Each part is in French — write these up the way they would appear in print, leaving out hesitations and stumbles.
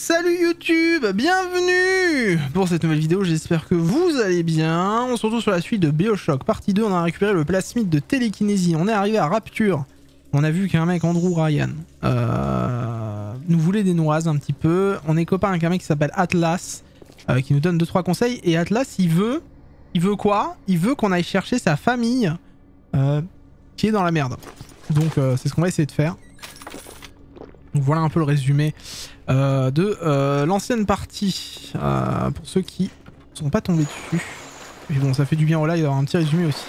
Salut YouTube, bienvenue pour cette nouvelle vidéo, j'espère que vous allez bien. On se retrouve sur la suite de BioShock, partie 2, on a récupéré le plasmide de télékinésie, on est arrivé à Rapture. On a vu qu'un mec, Andrew Ryan, nous voulait des noises un petit peu. On est copain avec un mec qui s'appelle Atlas, qui nous donne 2-3 conseils. Et Atlas, il veut quoi? Il veut qu'on aille chercher sa famille, qui est dans la merde. Donc c'est ce qu'on va essayer de faire. Donc voilà un peu le résumé de l'ancienne partie, pour ceux qui ne sont pas tombés dessus. Mais bon, ça fait du bien au live d'avoir un petit résumé aussi.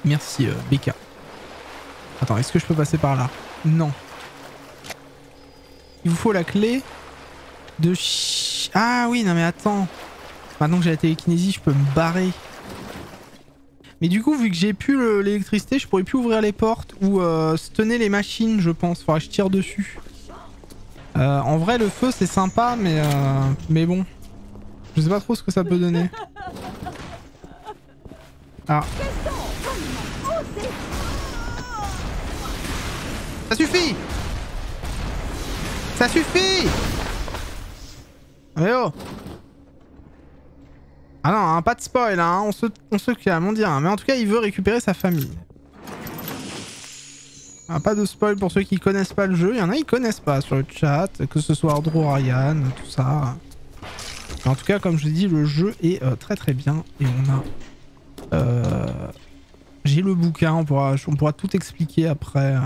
Merci BK. Attends, est-ce que je peux passer par là? Non. Il vous faut la clé de... Ah oui, non mais attends. Maintenant que j'ai la télékinésie, je peux me barrer. Mais du coup, vu que j'ai plus l'électricité, je pourrais plus ouvrir les portes ou stunner les machines, je pense. Faudra que je tire dessus. En vrai, le feu, c'est sympa, mais bon. Je sais pas trop ce que ça peut donner. Ah. Ça suffit! Ça suffit! Mais oh! Ah non, hein, pas de spoil, hein, on se calme, on dit rien. Mais en tout cas, il veut récupérer sa famille. Ah, pas de spoil pour ceux qui connaissent pas le jeu. Il y en a qui connaissent pas sur le chat, que ce soit Andrew Ryan, tout ça. Mais en tout cas, comme je dis, le jeu est très très bien. Et on a... J'ai le bouquin, on pourra tout expliquer après.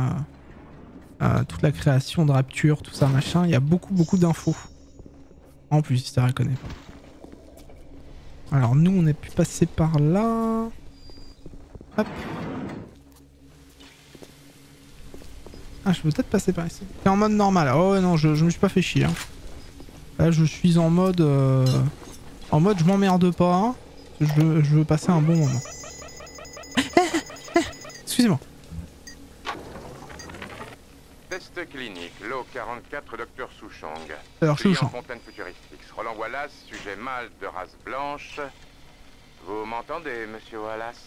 Toute la création de Rapture, tout ça, machin. Il y a beaucoup d'infos. En plus, si ça reconnaît pas. Alors nous, on a pu passer par là. Hop. Ah, je peux peut-être passer par ici. C'est en mode normal. Oh ouais, non, je me suis pas fait chier. Hein. Là, je suis en mode... En mode, je m'emmerde pas. Je veux passer un bon moment. Excusez-moi. Test clinique, lot 44, Dr Souchong. Alors, Souchong. Fontaine futuristique. Roland Wallace, sujet mâle de race blanche. Vous m'entendez, monsieur Wallace?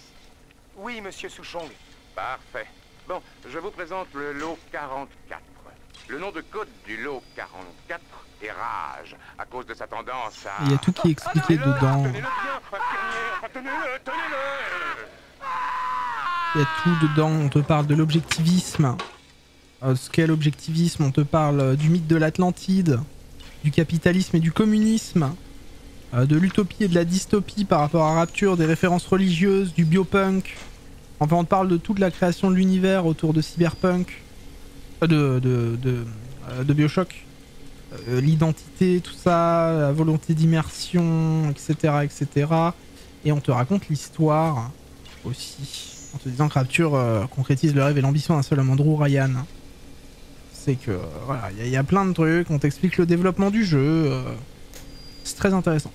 Oui, monsieur Souchong. Parfait. Bon, je vous présente le lot 44. Le nom de code du lot 44 est Rage, à cause de sa tendance à... Il y a tout qui est expliqué dedans. Tenez-le bien, tenez-le. Il y a tout dedans. On te parle de l'objectivisme. Ce qu'est l'objectivisme, on te parle du mythe de l'Atlantide, du capitalisme et du communisme, de l'utopie et de la dystopie par rapport à Rapture, des références religieuses, du biopunk. Enfin, on te parle de toute la création de l'univers autour de Cyberpunk, de BioShock, l'identité, tout ça, la volonté d'immersion, etc., etc. Et on te raconte l'histoire aussi, en te disant que Rapture concrétise le rêve et l'ambition d'un seul homme, Andrew Ryan. C'est que voilà, il y a plein de trucs, on t'explique le développement du jeu, c'est très intéressant.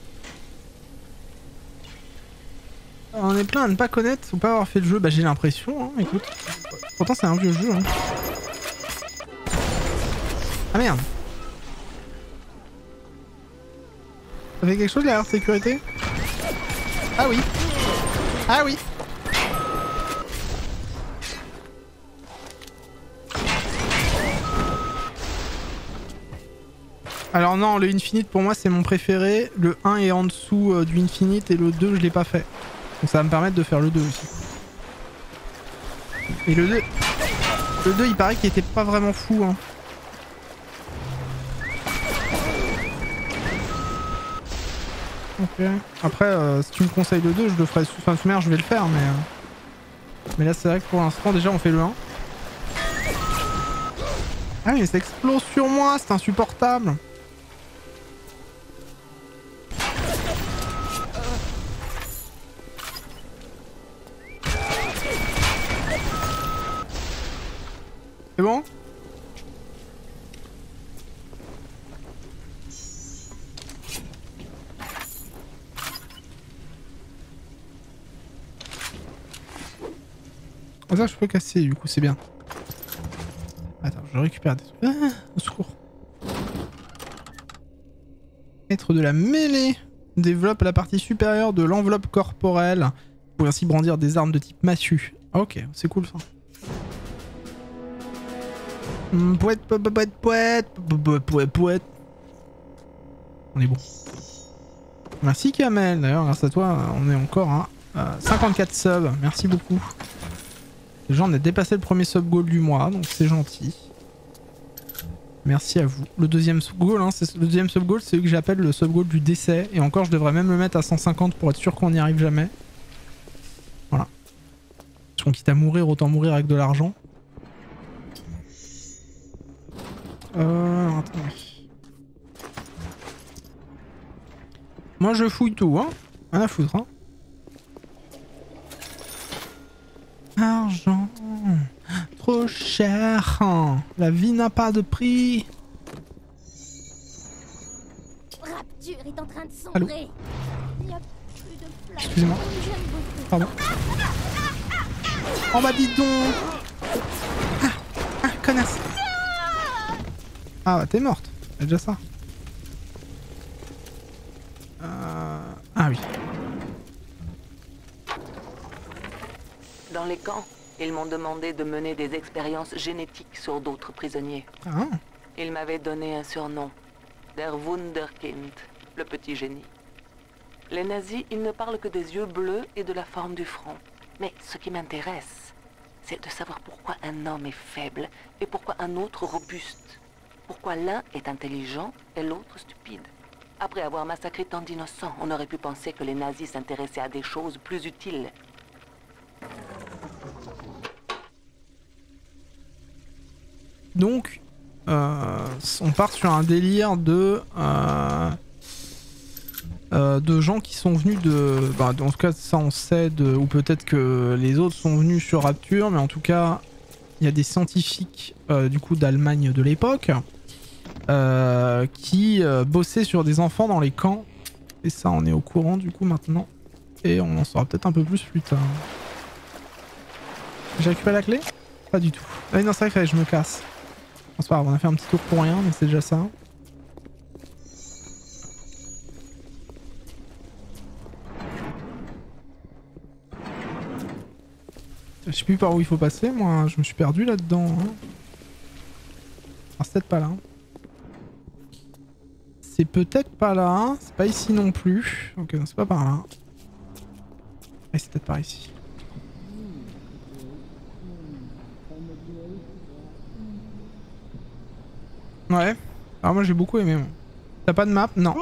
On est plein à ne pas connaître ou pas avoir fait le jeu, bah j'ai l'impression, hein, écoute. Pourtant c'est un vieux jeu. Hein. Ah merde. Ça fait quelque chose derrière sécurité? Ah oui. Ah oui. Alors non, le Infinite pour moi c'est mon préféré. Le 1 est en dessous du Infinite et le 2 je l'ai pas fait. Donc ça va me permettre de faire le 2 aussi. Et le 2... Le 2 il paraît qu'il était pas vraiment fou. Hein. Ok. Après si tu me conseilles le 2 je le ferai sous fin de mer, je vais le faire mais là c'est vrai que pour l'instant déjà on fait le 1. Ah mais ça explose sur moi, c'est insupportable. C'est bon? Ah ça je peux casser du coup c'est bien. Attends je récupère des trucs. Ah, au secours. Maître de la mêlée développe la partie supérieure de l'enveloppe corporelle pour ainsi brandir des armes de type massue. Ok c'est cool ça. Pouette, pouette, pouette, pouette, pouette. On est bon. Merci Kamel, d'ailleurs grâce à toi on est encore à 54 subs, merci beaucoup. Déjà on a dépassé le premier sub goal du mois, donc c'est gentil. Merci à vous. Le deuxième sub goal, hein, c'est le deuxième sub goal, c'est ce que j'appelle le sub goal du décès. Et encore je devrais même le mettre à 150 pour être sûr qu'on n'y arrive jamais. Voilà. Parce qu'on quitte à mourir, autant mourir avec de l'argent. Attends. Moi je fouille tout, hein. Rien à foutre, hein. Argent. Trop cher. La vie n'a pas de prix. Rapture est en train de sombrer. Allô. Il n'y a plus de place. Excusez-moi. J'aime beaucoup. Pardon. Oh bah dis donc. Ah, connasse. Ah bah t'es morte. C'est déjà ça. Ah oui. Dans les camps, ils m'ont demandé de mener des expériences génétiques sur d'autres prisonniers. Ah. Ils m'avaient donné un surnom, Der Wunderkind, le petit génie. Les nazis, ils ne parlent que des yeux bleus et de la forme du front. Mais ce qui m'intéresse, c'est de savoir pourquoi un homme est faible et pourquoi un autre robuste. Pourquoi l'un est intelligent et l'autre stupide. Après avoir massacré tant d'innocents, on aurait pu penser que les nazis s'intéressaient à des choses plus utiles. Donc, on part sur un délire de gens qui sont venus de... Bah, en tout cas, ça on sait, ou peut-être que les autres sont venus sur Rapture, mais en tout cas, il y a des scientifiques du coup d'Allemagne de l'époque qui bossaient sur des enfants dans les camps. Et ça, on est au courant du coup maintenant. Et on en saura peut-être un peu plus tard. J'ai récupéré la clé? Pas du tout. Ah non, c'est vrai qu'il fallait que je me casse. Bon, c'est pas grave, on a fait un petit tour pour rien, mais c'est déjà ça. Je sais plus par où il faut passer, moi je me suis perdu là-dedans. Hein. Ah, c'est peut-être pas là. C'est peut-être pas là, c'est pas ici non plus. Ok, non, c'est pas par là. Et c'est peut-être par ici. Ouais. Alors moi j'ai beaucoup aimé. T'as pas de map? Non.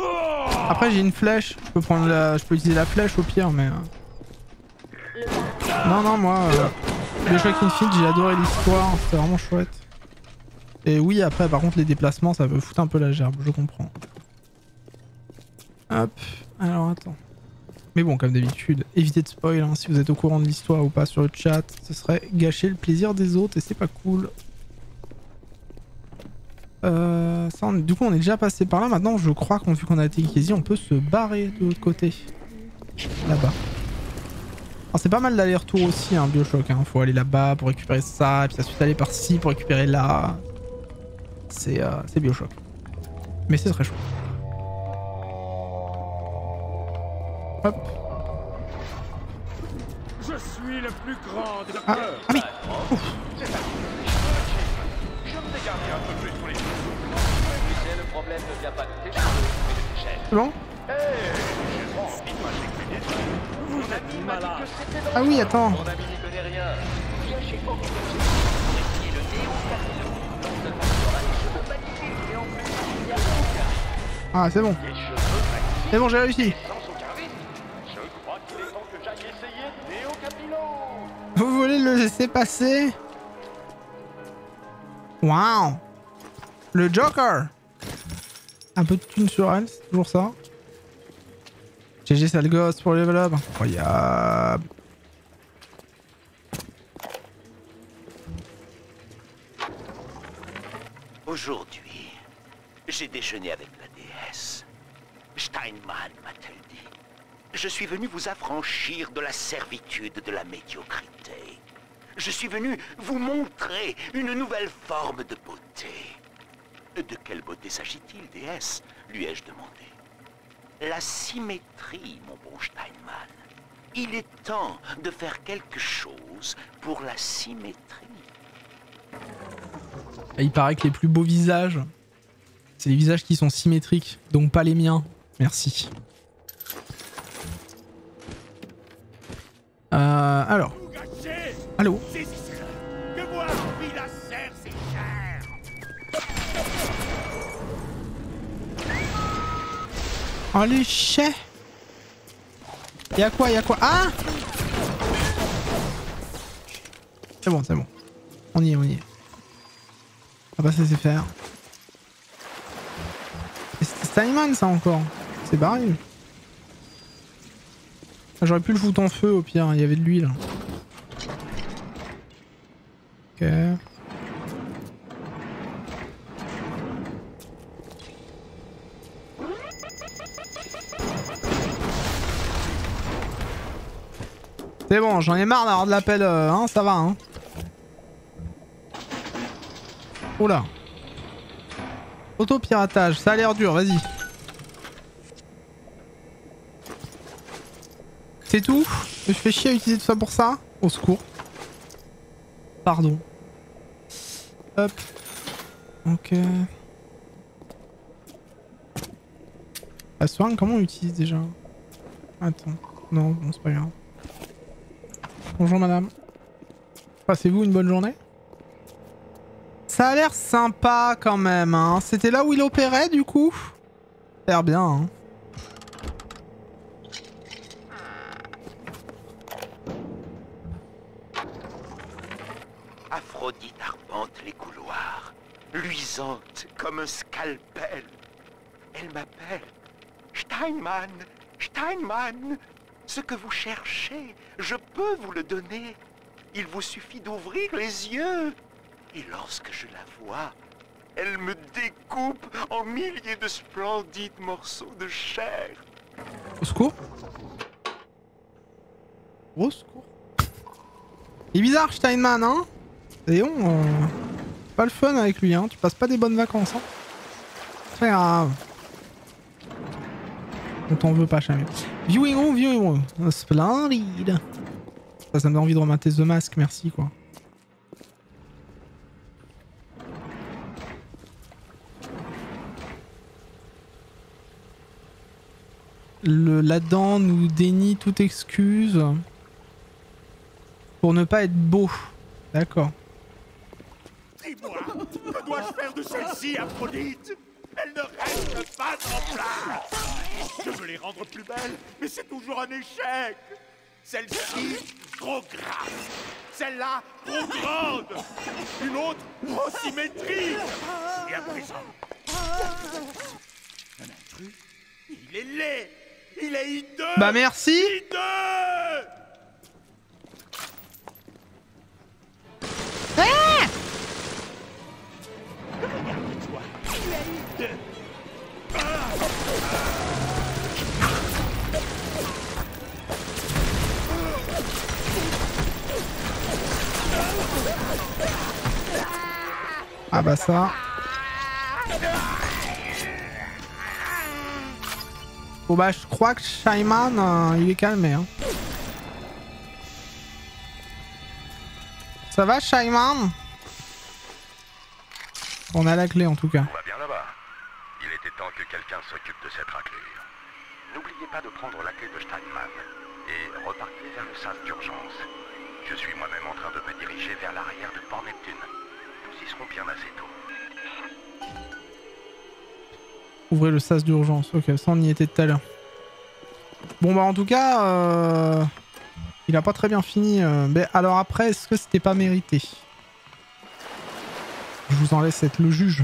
Après j'ai une flèche. Je peux prendre je peux utiliser la flèche au pire, mais. Non, moi. Bioshock Infinite, j'ai adoré l'histoire. C'était vraiment chouette. Et oui, après, par contre, les déplacements, ça peut foutre un peu la gerbe. Je comprends. Hop. Alors attends. Mais bon, comme d'habitude, évitez de spoil. Hein, si vous êtes au courant de l'histoire ou pas sur le chat, ce serait gâcher le plaisir des autres et c'est pas cool. Du coup on est déjà passé par là. Maintenant je crois qu'on vu qu'on a été quasi, on peut se barrer de l'autre côté. Là-bas. Alors c'est pas mal d'aller-retour aussi hein, Bioshock. Hein. Faut aller là-bas pour récupérer ça. Et puis ensuite aller par-ci pour récupérer là. C'est Bioshock. Mais c'est très chaud. Hop. Je suis le plus grand des Ah oui. Ouf. Le problème ne vient pas de tes cheveux, mais de tes chaînes. C'est bon? Ah oui, attends. Mon ami n'y connaît rien. Viens chez Oculus. Voici le Néo Capillo. Non seulement tu auras les cheveux magnifiques, mais en plus, il y a aucun. Ah, c'est bon. Les cheveux magnifiques. C'est bon, j'ai réussi. Sans aucun risque. Je crois qu'il est temps que j'aille essayer Néo Capillo. Vous voulez le laisser passer? Waouh. Le Joker. Un peu de thune sur elle, c'est toujours ça. GG sale gosse pour le level up. Incroyable. Aujourd'hui, j'ai déjeuné avec la déesse. Steinman m'a-t-elle dit. Je suis venu vous affranchir de la servitude de la médiocrité. Je suis venu vous montrer une nouvelle forme de beauté. De quelle beauté s'agit-il, déesse? Lui ai-je demandé. La symétrie, mon bon Steinman. Il est temps de faire quelque chose pour la symétrie. Il paraît que les plus beaux visages, c'est les visages qui sont symétriques, donc pas les miens. Merci. Alors. Allô? Oh les chais! Y'a quoi? Y'a quoi? Ah! C'est bon, c'est bon. On y est, on y est. On va pas se laisser faire. C'était Steinman ça encore. C'est barré. J'aurais pu le foutre en feu au pire, il y avait de l'huile. Ok. C'est bon, j'en ai marre d'avoir de l'appel, hein, ça va, hein. Oula. Autopiratage, ça a l'air dur, vas-y. C'est tout? Je me fais chier à utiliser tout ça pour ça? Au secours. Pardon. Hop. Ok. La soigne, comment on l'utilise déjà? Attends. Non, bon, c'est pas grave. Bonjour madame. Passez-vous une bonne journée? Ça a l'air sympa quand même, hein. C'était là où il opérait du coup? Ça a l'air bien, hein. Aphrodite arpente les couloirs, luisante comme un scalpel. Elle m'appelle. Steinman, Steinman, ce que vous cherchez, je peux vous le donner. Il vous suffit d'ouvrir les yeux. Et lorsque je la vois, elle me découpe en milliers de splendides morceaux de chair. Au secours. Au secours. Il est bizarre Steinman, hein. Léon, pas le fun avec lui, hein. Tu passes pas des bonnes vacances, hein. Très grave. On t'en veut pas, jamais. Viewing room. Splendide. Ça me donne envie de remater The Mask, merci quoi. L'Adam nous dénie toute excuse pour ne pas être beau. D'accord. Dis-moi, que dois-je faire de celle-ci, Aphrodite? Elle ne reste pas en place. Je veux les rendre plus belles, mais c'est toujours un échec. Celle-ci, trop grasse. Celle-là, trop grande. Une autre, trop symétrique. Et à présent, un intrus, il est laid. Il est hideux. Bah merci. Hideux. Ah! Regarde-toi. Il est hideux. Ah bah ça. Bon bah je crois que Steinman il est calmé, hein. Ça va Steinman? On a la clé en tout cas. Tout va bien là-bas. Il était temps que quelqu'un s'occupe de cette raclure. N'oubliez pas de prendre la clé de Steinman et repartez vers le sas d'urgence. Je suis moi-même en train de me diriger vers l'arrière de Port Neptune. Nous y serons bien assez tôt. Ouvrez le sas d'urgence. Ok, ça on y était tout à l'heure. Bon bah en tout cas, il a pas très bien fini. Mais alors après, est-ce que c'était pas mérité? Je vous en laisse être le juge.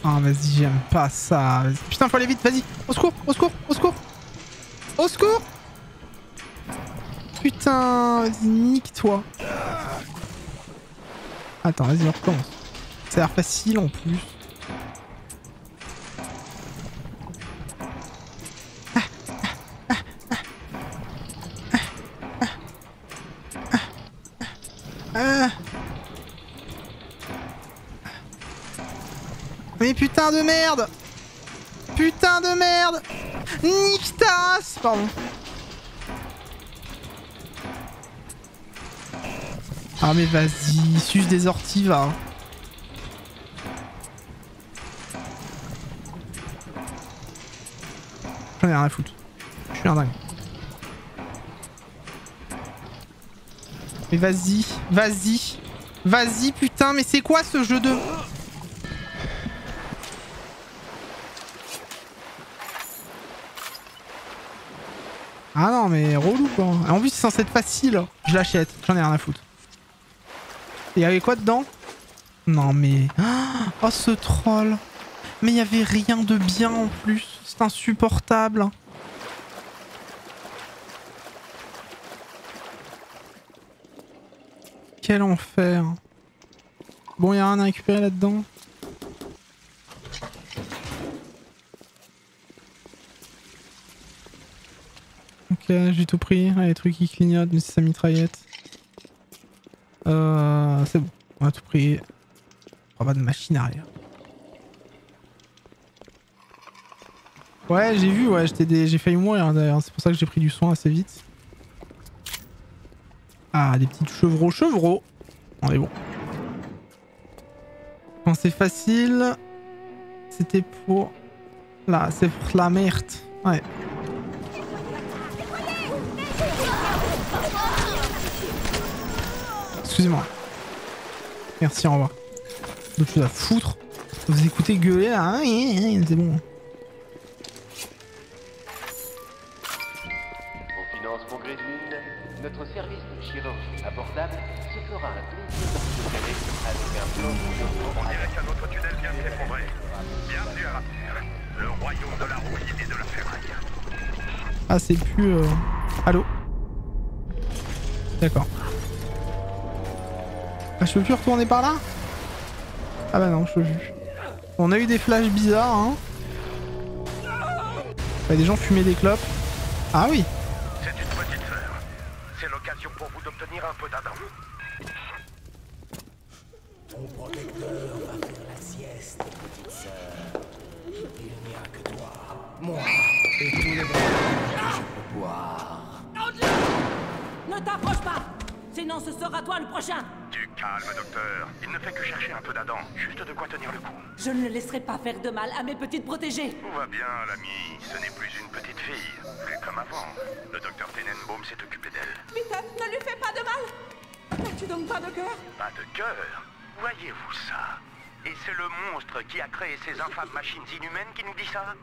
Ah vas-y, j'aime pas ça. Putain, faut aller vite, vas-y. Au secours, au secours, au secours. Au secours. Putain, vas-y, nique-toi. Attends, vas-y, on recommence. Ça a l'air facile en plus. Mais putain de merde! Putain de merde! Nique ta race. Pardon. Ah mais vas-y, suce des orties, va. J'en ai rien à foutre. Je suis un dingue. Mais vas-y, vas-y. Vas-y, putain, mais c'est quoi ce jeu de... Ah non, mais relou quoi. En plus, c'est censé être facile. Je l'achète, j'en ai rien à foutre. Et il y avait quoi dedans? Non mais... Oh ce troll. Mais il y avait rien de bien en plus. C'est insupportable. Quel enfer. Bon, il y a rien à récupérer là-dedans. Ok, j'ai tout pris. Ah, les trucs qui clignotent, mais c'est sa mitraillette. C'est bon, on a tout pris. On va de machine arrière. Ouais, j'ai vu, ouais, j'ai failli mourir d'ailleurs. C'est pour ça que j'ai pris du soin assez vite. Ah, des petites chevreaux. On est bon. Quand c'est facile, c'était pour... Là, c'est pour la merde. Ouais. Excusez-moi. Merci, au revoir. D'autres choses à foutre. Vous écoutez gueuler là, hein, c'est bon. Au financement Griswold, notre service de chirurgie abordable se fera un plaisir de vous gérer avec un plan de... On dirait qu'un autre tunnel vient de s'effondrer. Bienvenue à la Terre, le royaume de la rouille et de la ferraille. Ah, c'est plus... Allô? D'accord. Ah, je peux plus retourner par là? Ah bah non, je peux plus. On a eu des flashs bizarres, hein. Des gens fumaient des clopes. Ah oui. C'est une petite sœur. C'est l'occasion pour vous d'obtenir un peu d'Adam. Ton protecteur va faire la sieste, petite sœur. Il n'y a que toi, moi et tous les bons que je peux boire. Ne t'approche pas! Sinon ce sera toi le prochain! Du calme, docteur. Il ne fait que chercher un peu d'Adam. Juste de quoi tenir le coup. Je ne le laisserai pas faire de mal à mes petites protégées! Tout va bien, l'ami. Ce n'est plus une petite fille. Plus comme avant. Le docteur Tenenbaum s'est occupé d'elle. Peter, ne lui fais pas de mal! N'as-tu donc pas de cœur? Pas de cœur? Voyez-vous ça? Et c'est le monstre qui a créé ces infâmes machines inhumaines qui nous dit ça?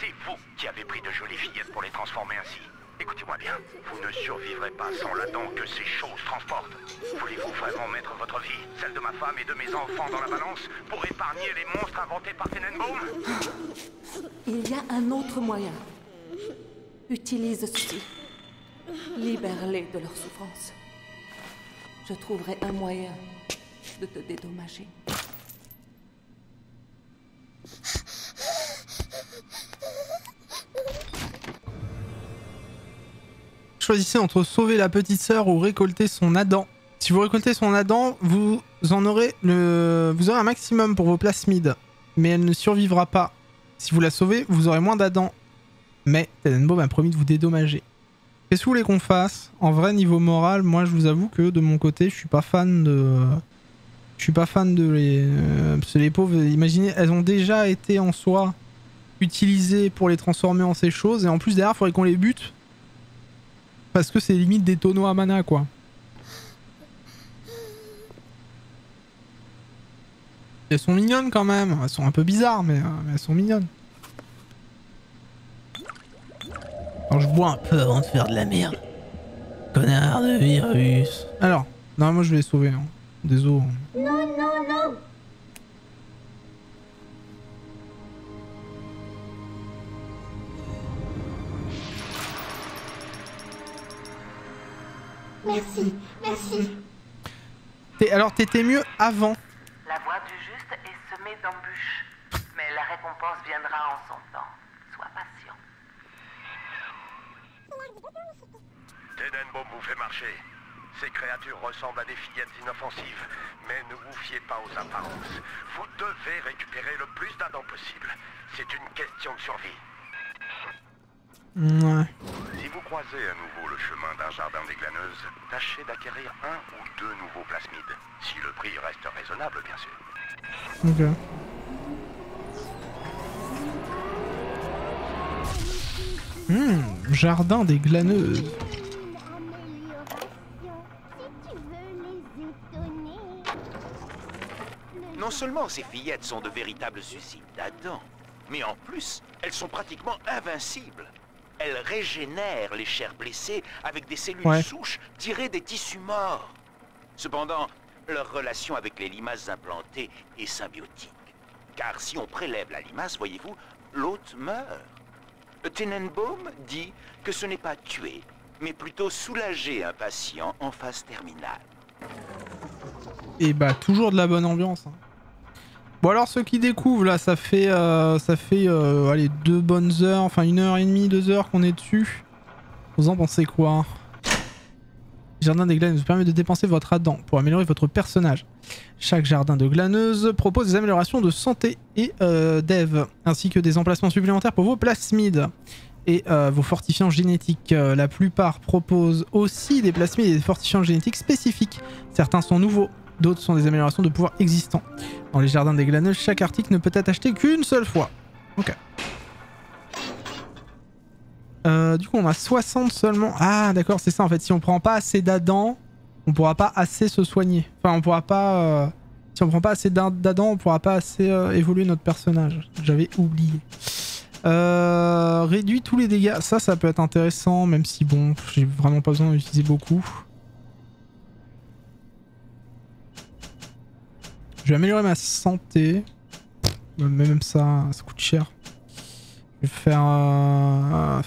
C'est vous qui avez pris de jolies fillettes pour les transformer ainsi. Écoutez-moi bien, vous ne survivrez pas sans l'Adam que ces choses transportent. Voulez-vous vraiment mettre votre vie, celle de ma femme et de mes enfants dans la balance pour épargner les monstres inventés par Tenenbaum? Il y a un autre moyen. Utilise ceci. Libère-les de leur souffrance. Je trouverai un moyen de te dédommager. Choisissez entre sauver la petite sœur ou récolter son Adam. Si vous récoltez son Adam, vous aurez un maximum pour vos plasmides. Mais elle ne survivra pas. Si vous la sauvez, vous aurez moins d'Adam. Mais Tenenbaum a promis de vous dédommager. Qu'est-ce que vous voulez qu'on fasse? En vrai, niveau moral, moi je vous avoue que de mon côté, je suis pas fan de... parce que les pauvres, imaginez, elles ont déjà été en soi utilisées pour les transformer en ces choses. Et en plus derrière, il faudrait qu'on les bute. Parce que c'est limite des tonneaux à mana, quoi. Elles sont mignonnes quand même. Elles sont un peu bizarres, mais elles sont mignonnes. Alors je bois un peu avant de faire de la merde. Connard de virus. Alors, non, moi je vais les sauver. Hein. Désolé. Non, non, non. Merci, merci. Alors t'étais mieux avant. La voie du juste est semée d'embûches, mais la récompense viendra en son temps. Sois patient. Tenenbaum vous fait marcher. Ces créatures ressemblent à des fillettes inoffensives, mais ne vous fiez pas aux apparences. Vous devez récupérer le plus d'Adam possible. C'est une question de survie. Ouais. Si vous croisez à nouveau le chemin d'un jardin des glaneuses, tâchez d'acquérir 1 ou 2 nouveaux plasmides. Si le prix reste raisonnable, bien sûr. Ok. Jardin des glaneuses. Non seulement ces fillettes sont de véritables usines d'Adam, mais en plus, elles sont pratiquement invincibles. Elles régénèrent les chairs blessées avec des cellules souches tirées des tissus morts. Cependant, leur relation avec les limaces implantées est symbiotique. Car si on prélève la limace, voyez-vous, l'hôte meurt. Tenenbaum dit que ce n'est pas tuer, mais plutôt soulager un patient en phase terminale. Et bah toujours de la bonne ambiance. Hein. Bon alors ceux qui découvrent là, ça fait allez 2 bonnes heures, enfin 1h30, 2 heures qu'on est dessus. Vous en pensez quoi? Jardin des glaneuses vous permet de dépenser votre Adam pour améliorer votre personnage. Chaque jardin de glaneuses propose des améliorations de santé et dev, ainsi que des emplacements supplémentaires pour vos plasmides et vos fortifiants génétiques. La plupart proposent aussi des plasmides et des fortifiants génétiques spécifiques. Certains sont nouveaux, d'autres sont des améliorations de pouvoir existants. Dans les jardins des glaneuses, chaque article ne peut être acheté qu'une seule fois. Ok. Du coup on a 60 seulement. Ah d'accord, c'est ça en fait. Si on prend pas assez d'Adam, on pourra pas assez se soigner. Enfin on pourra pas... Si on prend pas assez d'Adam, on pourra pas assez évoluer notre personnage. J'avais oublié. Réduit tous les dégâts. Ça peut être intéressant, même si bon, j'ai vraiment pas besoin d'utiliser beaucoup. Je vais améliorer ma santé. Même ça coûte cher. Je vais faire...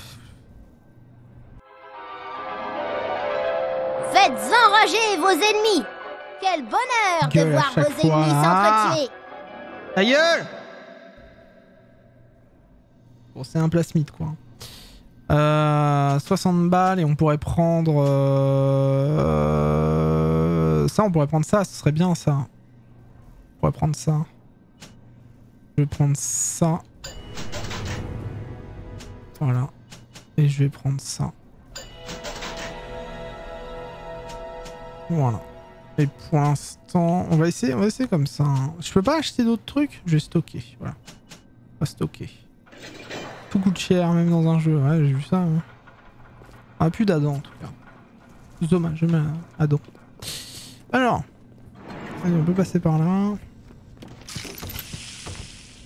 Faites enrager vos ennemis. Quel bonheur de voir vos ennemis s'entretuer. Ta gueule! Bon, c'est un plasmide quoi. 60 balles et on pourrait prendre... Ça, on pourrait prendre ça, ce serait bien ça. On pourrait prendre ça. Je vais prendre ça. Voilà. Et je vais prendre ça. Voilà. Et pour l'instant, on va essayer comme ça. Hein. Je peux pas acheter d'autres trucs. Je vais stocker. Voilà. On va stocker. Tout coûte cher, même dans un jeu. Ouais, j'ai vu ça. Hein. Ah, plus d'Adam en tout cas. C'est dommage, je mets Adam. Alors. Allez, on peut passer par là. Un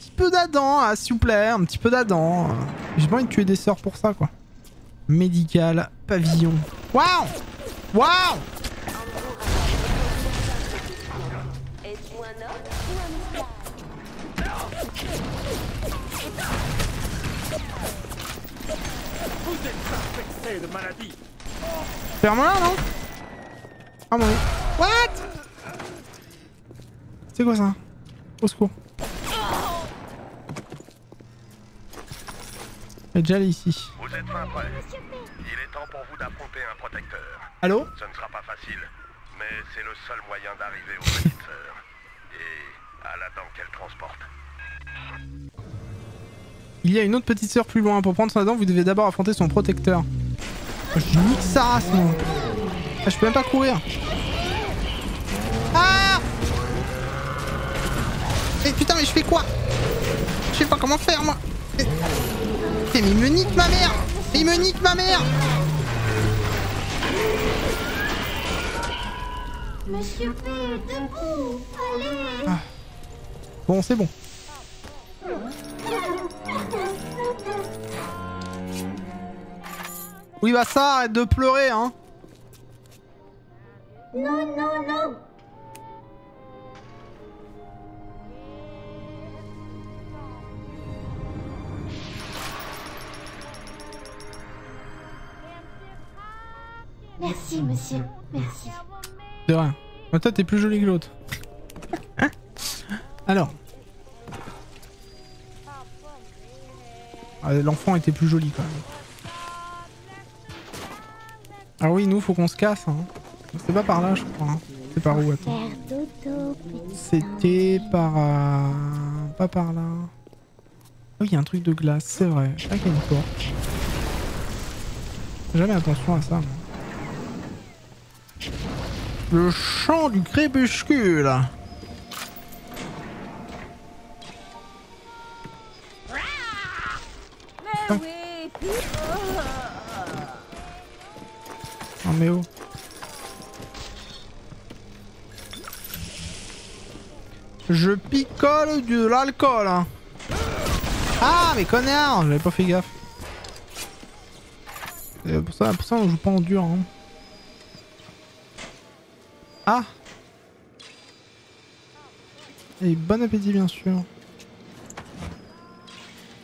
petit peu d'Adam, ah, s'il vous plaît. Un petit peu d'Adam. J'ai pas envie de tuer des sœurs pour ça, quoi. Médical, pavillon. Waouh! Waouh! Vous êtes infecté de maladie. Ferme-la, non? Ah bon. What? C'est quoi ça? Au secours. Elle est déjà allée ici. Vous êtes fin prêt. Il est temps pour vous d'affronter un protecteur. Allô? Ce ne sera pas facile, mais c'est le seul moyen d'arriver aux petites sœurs. Et à la dent qu'elle transporte. Il y a une autre petite sœur plus loin. Pour prendre son dent, vous devez d'abord affronter son protecteur. Je nique sa race, non. Ah, je peux même pas courir. Ah! Mais putain, mais je fais quoi? Je sais pas comment faire, moi. Mais il me nique ma mère! Il me nique ma mère! Monsieur P, debout. Allez. Ah. Bon, c'est bon. Oui, bah ça, arrête de pleurer, hein. Non, non, non. Merci, monsieur. Merci. C'est vrai. Mais toi, t'es plus jolie que l'autre. Hein? Alors. Ah, l'enfant était plus joli quand même. Ah oui, nous, faut qu'on se casse. Hein. C'est pas par là, je crois. Hein. C'est par où, attends. C'était par... pas par là. Ah oui, il y a un truc de glace, c'est vrai. Je crois qu'il y a une porte. Jamais attention à ça. Le chant du crépuscule. Oh mais oh. Je picole de l'alcool. Hein. Ah mais connard, j'avais pas fait gaffe. Pour ça on joue pas en dur. Hein. Ah. Et bon appétit bien sûr.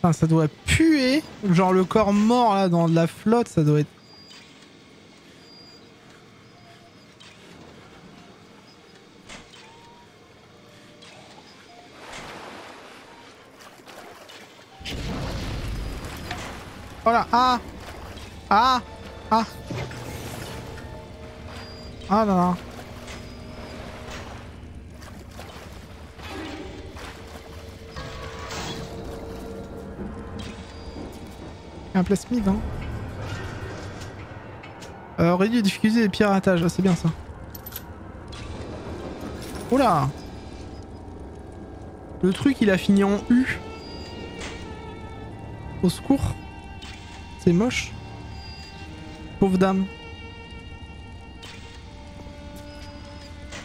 Enfin, ça doit puer. Genre le corps mort là dans de la flotte, ça doit être... Voilà, ah. Ah. Ah. Ah là là. Un plasmide, hein. Réduit la difficulté des piratages, c'est bien ça. Oula. Le truc il a fini en U. Au secours. C'est moche. Pauvre dame.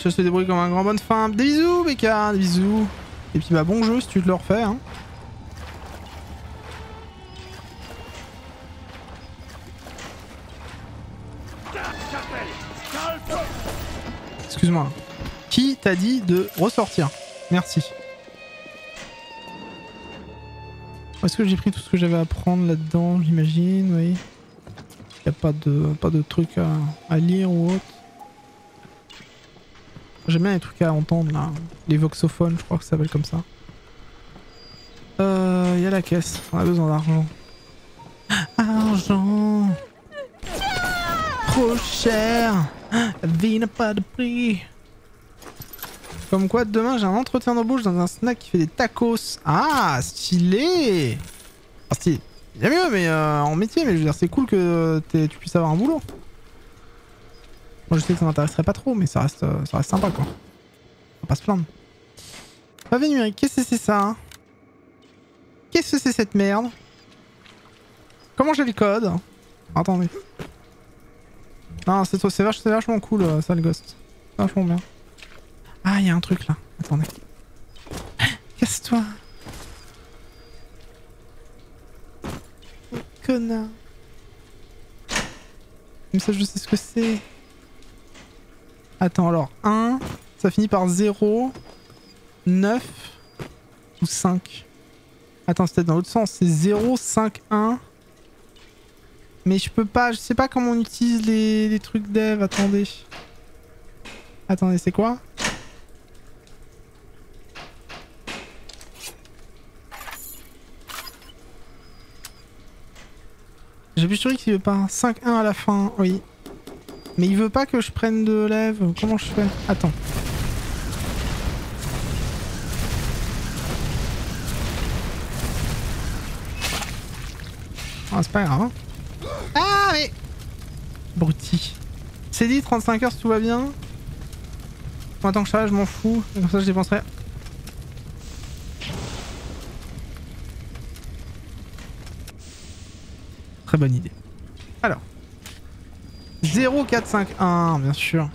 Je se débrouille comme un grand bonne femme. Des bisous, Becca, des bisous. Et puis bah bon jeu si tu te le refais, hein. Excuse-moi. Qui t'a dit de ressortir? Merci. Est-ce que j'ai pris tout ce que j'avais à prendre là-dedans, j'imagine? Oui. Y a pas de trucs à lire ou autre. J'aime bien les trucs à entendre là. Les voxophones, je crois que ça s'appelle comme ça. Y a la caisse. On a besoin d'argent. Argent. Trop cher. La vie n'a pas de prix. Comme quoi, demain j'ai un entretien d'embauche dans un snack qui fait des tacos. Ah, stylé. Ah, stylé. Il y a mieux, mais en métier, mais je veux dire, c'est cool que tu puisses avoir un boulot. Moi, je sais que ça m'intéresserait pas trop, mais ça reste sympa, quoi. On va pas se plaindre. Pavé numérique, qu'est-ce que c'est ça, hein? Qu'est-ce que c'est cette merde? Comment j'ai le code? Attendez. Non, c'est vachement cool, ça, le Ghost. Vachement bien. Ah, il y a un truc là. Attendez. Casse-toi. Connard. Comme ça, je sais ce que c'est. Attends, alors 1, ça finit par 0, 9 ou 5. Attends, c'est peut-être dans l'autre sens. C'est 0, 5, 1. Mais je peux pas, je sais pas comment on utilise les trucs dev. Attendez. Attendez, c'est quoi? J'ai plus sûr qu'il veut pas. 5-1 à la fin, oui. Mais il veut pas que je prenne de lève. Comment je fais? Attends. Ah, c'est pas grave. Hein. Ah, mais... Bruti. C'est dit, 35 heures si tout va bien. Bon, attends que ça, je m'en fous. Comme ça, je dépenserai. Très bonne idée. Alors. 0, 4, 5, 1, bien sûr.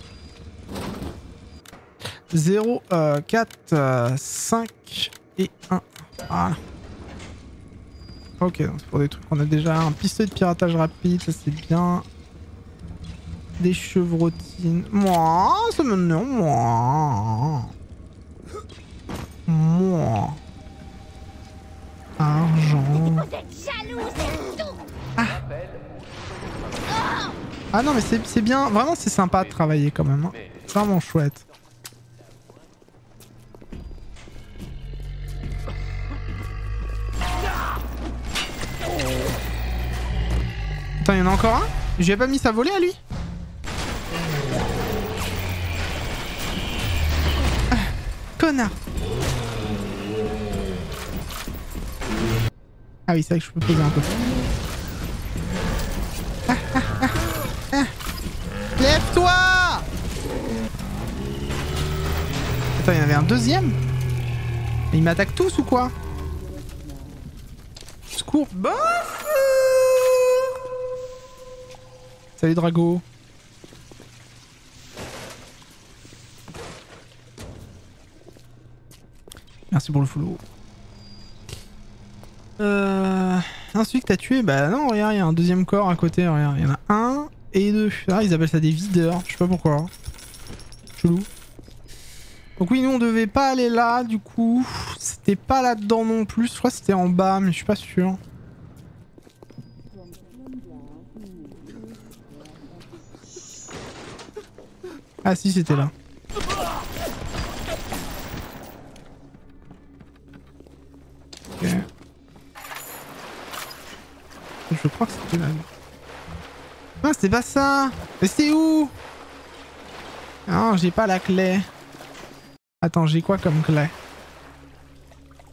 0, 4, 5 et 1. Voilà. Ok, donc c'est pour des trucs qu'on a déjà. Un pistolet de piratage rapide, ça c'est bien. Des chevrotines. Moi, ça me non, moi. Argent. Ah. Ah non mais c'est bien, vraiment c'est sympa de travailler quand même. Hein. C'est vraiment chouette. Attends, il y en a encore un? Je lui ai pas mis sa volée à lui? Ah, connard. Ah oui, c'est vrai que je peux poser un peu. Ah, ah, ah. Casse-toi! Attends, il y en avait un deuxième? Ils m'attaquent tous ou quoi? Secours. Bof! Salut Drago. Merci pour le follow. Celui que t'as tué, bah non, regarde, il y a un deuxième corps à côté, regarde, il y en a un et deux. Ah, ils appellent ça des videurs, je sais pas pourquoi. Chelou. Donc oui, nous on devait pas aller là, du coup. C'était pas là-dedans non plus, je crois que c'était en bas, mais je suis pas sûr. Ah si, c'était là. Ok. Je crois que c'était là. Ah, c'était pas ça. Mais c'était où? Non, j'ai pas la clé. Attends, j'ai quoi comme clé?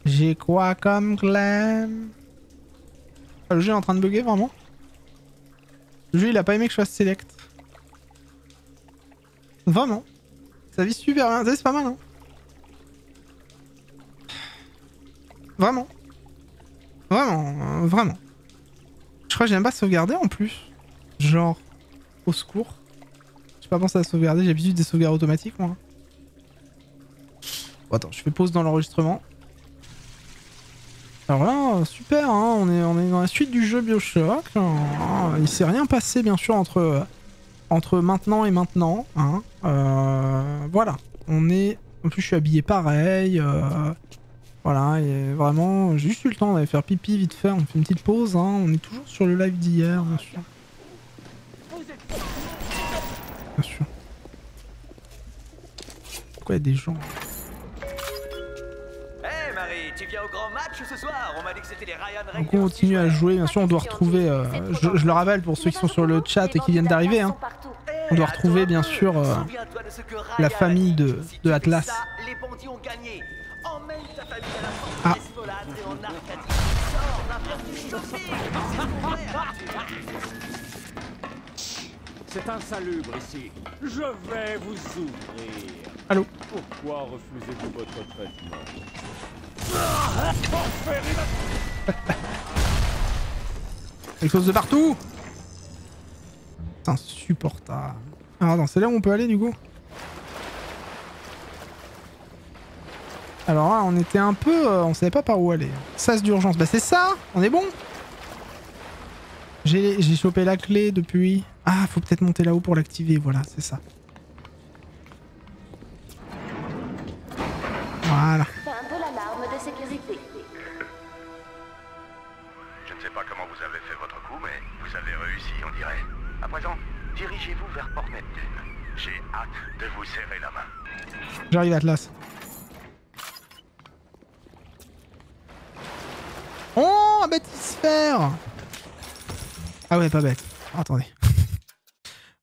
J'ai quoi comme clé? Ah, le jeu est en train de bugger vraiment? Le jeu il a pas aimé que je fasse select. Vraiment. Ça vit super bien, c'est pas mal hein. Vraiment. Vraiment. Je crois que j'ai même pas sauvegardé en plus. Genre, au secours. J'ai pas pensé à sauvegarder, j'ai l'habitude des sauvegardes automatiques moi. Bon, attends, je fais pause dans l'enregistrement. Alors là, super, hein, on est dans la suite du jeu Bioshock. Il s'est rien passé bien sûr entre maintenant et maintenant. Hein. Voilà, on est... En plus je suis habillé pareil. Voilà, et vraiment, j'ai juste eu le temps d'aller faire pipi vite fait, on fait une petite pause. Hein. On est toujours sur le live d'hier, bien sûr. Bien sûr. Pourquoi il y a des gens? Hey Marie, tu viens au grand match ce soir? On m'a dit que c'était les Ryan Rangers. Donc on continue à jouer, bien sûr on doit retrouver, je le rappelle pour ceux qui sont sur le chat et qui viennent d'arriver, hein. On doit retrouver bien sûr la famille de Atlas. Les bandits ont gagné. Emmène ta famille à la force Ah. d'Esmolade et en Arcadie. Sors d'un verre du shopping. C'est insalubre ici. Je vais vous ouvrir. Allô? Pourquoi refusez-vous votre traitement? Quelque chose de partout! C'est insupportable. Alors attends, c'est là où on peut aller du coup? Alors là, on était un peu... on savait pas par où aller. Sas d'urgence. Bah c'est ça! On est bon! J'ai chopé la clé depuis... Ah, faut peut-être monter là-haut pour l'activer. Voilà, c'est ça. Voilà. Fin de l'alarme de sécurité. Je ne sais pas comment vous avez fait votre coup, mais vous avez réussi, on dirait. À présent, dirigez-vous vers Port Neptune. J'ai hâte de vous serrer la main. J'arrive Atlas. Oh, un bâtisphère! Ah ouais, pas bête. Attendez.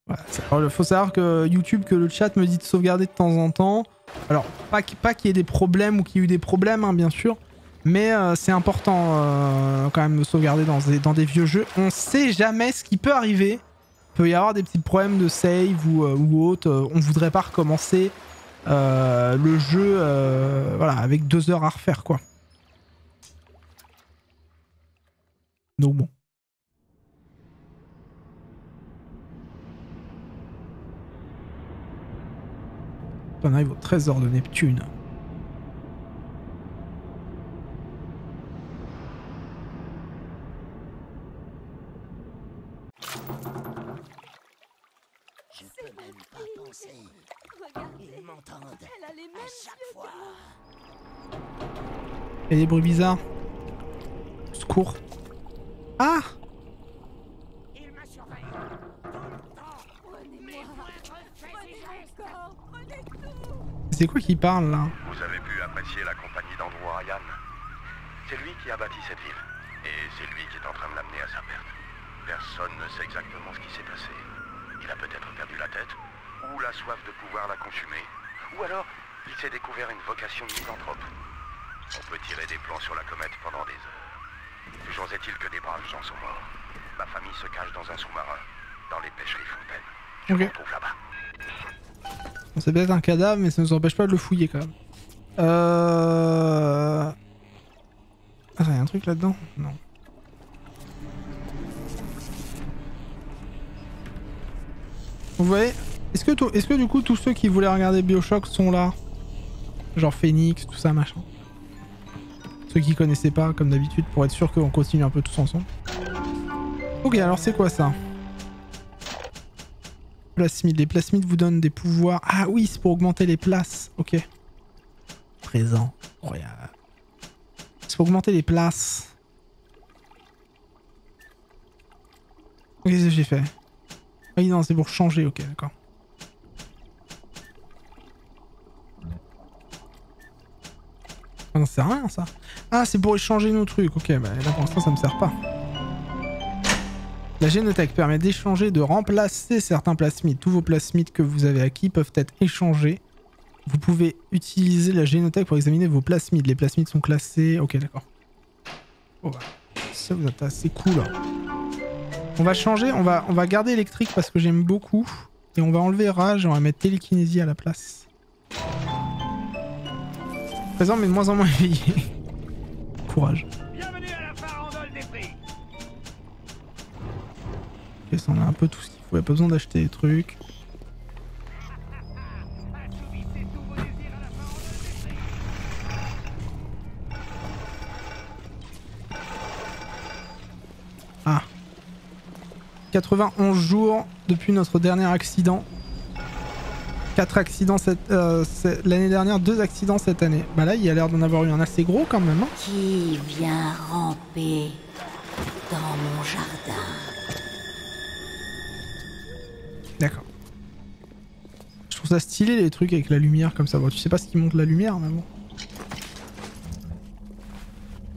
Voilà, alors, faut savoir que YouTube, que le chat me dit de sauvegarder de temps en temps. Alors, pas qu'il y ait des problèmes ou qu'il y ait eu des problèmes, hein, bien sûr. Mais c'est important quand même de sauvegarder dans des vieux jeux. On sait jamais ce qui peut arriver. Il peut y avoir des petits problèmes de save ou autre. On voudrait pas recommencer le jeu voilà, avec 2 heures à refaire, quoi. Donc bon. On arrive au trésor de Neptune. Je peux même pas penser. Ils m'entendent à chaque fois. Il y a des bruits bizarres. Secours. Ah! Il me surveille. C'est quoi qui parle là? Vous avez pu apprécier la compagnie d'Andrew Ryan. C'est lui qui a bâti cette ville. Et c'est lui qui est en train de l'amener à sa perte. Personne ne sait exactement ce qui s'est passé. Il a peut-être perdu la tête, ou la soif de pouvoir la consumer, ou alors il s'est découvert une vocation de misanthrope. On peut tirer des plans sur la comète pendant des heures. Toujours est-il que des braves gens sont morts. Ma famille se cache dans un sous-marin, dans les pêcheries fontaines. Je vous retrouve là-bas. Bon, c'est peut-être un cadavre, mais ça ne nous empêche pas de le fouiller quand même. Ah, il y a un truc là-dedans? Non. Vous voyez? Est-ce que du coup tous ceux qui voulaient regarder BioShock sont là? Genre Phoenix, tout ça, machin. Ceux qui connaissaient pas, comme d'habitude, pour être sûr qu'on continue un peu tous ensemble. Ok, alors c'est quoi ça? Plasmides. Les plasmides vous donnent des pouvoirs. Ah oui, c'est pour augmenter les places. Ok. Présent. Regarde. C'est pour augmenter les places. Qu'est-ce que j'ai fait? Ah oui, non, c'est pour changer. Ok, d'accord. Ah non, ça sert à rien, ça. Ah, c'est pour échanger nos trucs. Ok, bah là, pour l'instant, ça me sert pas. La génothèque permet d'échanger, de remplacer certains plasmides. Tous vos plasmides que vous avez acquis peuvent être échangés. Vous pouvez utiliser la génothèque pour examiner vos plasmides. Les plasmides sont classés. Ok, d'accord. Oh, bah, ça vous êtes assez cool. On va changer, on va garder électrique parce que j'aime beaucoup. Et on va enlever rage et on va mettre télékinésie à la place. Présent mais de moins en moins éveillé. Courage. Bienvenue à la farandole des prix. Ok, ça on a un peu tout ce qu'il faut. Il n'y a pas besoin d'acheter des trucs. Ah. 91 jours depuis notre dernier accident. 4 accidents l'année dernière, 2 accidents cette année. Bah là, il y a l'air d'en avoir eu un assez gros quand même. Hein. Qui vient ramper dans mon jardin? D'accord. Je trouve ça stylé les trucs avec la lumière comme ça. Bon, tu sais pas ce qui monte la lumière, mais bon.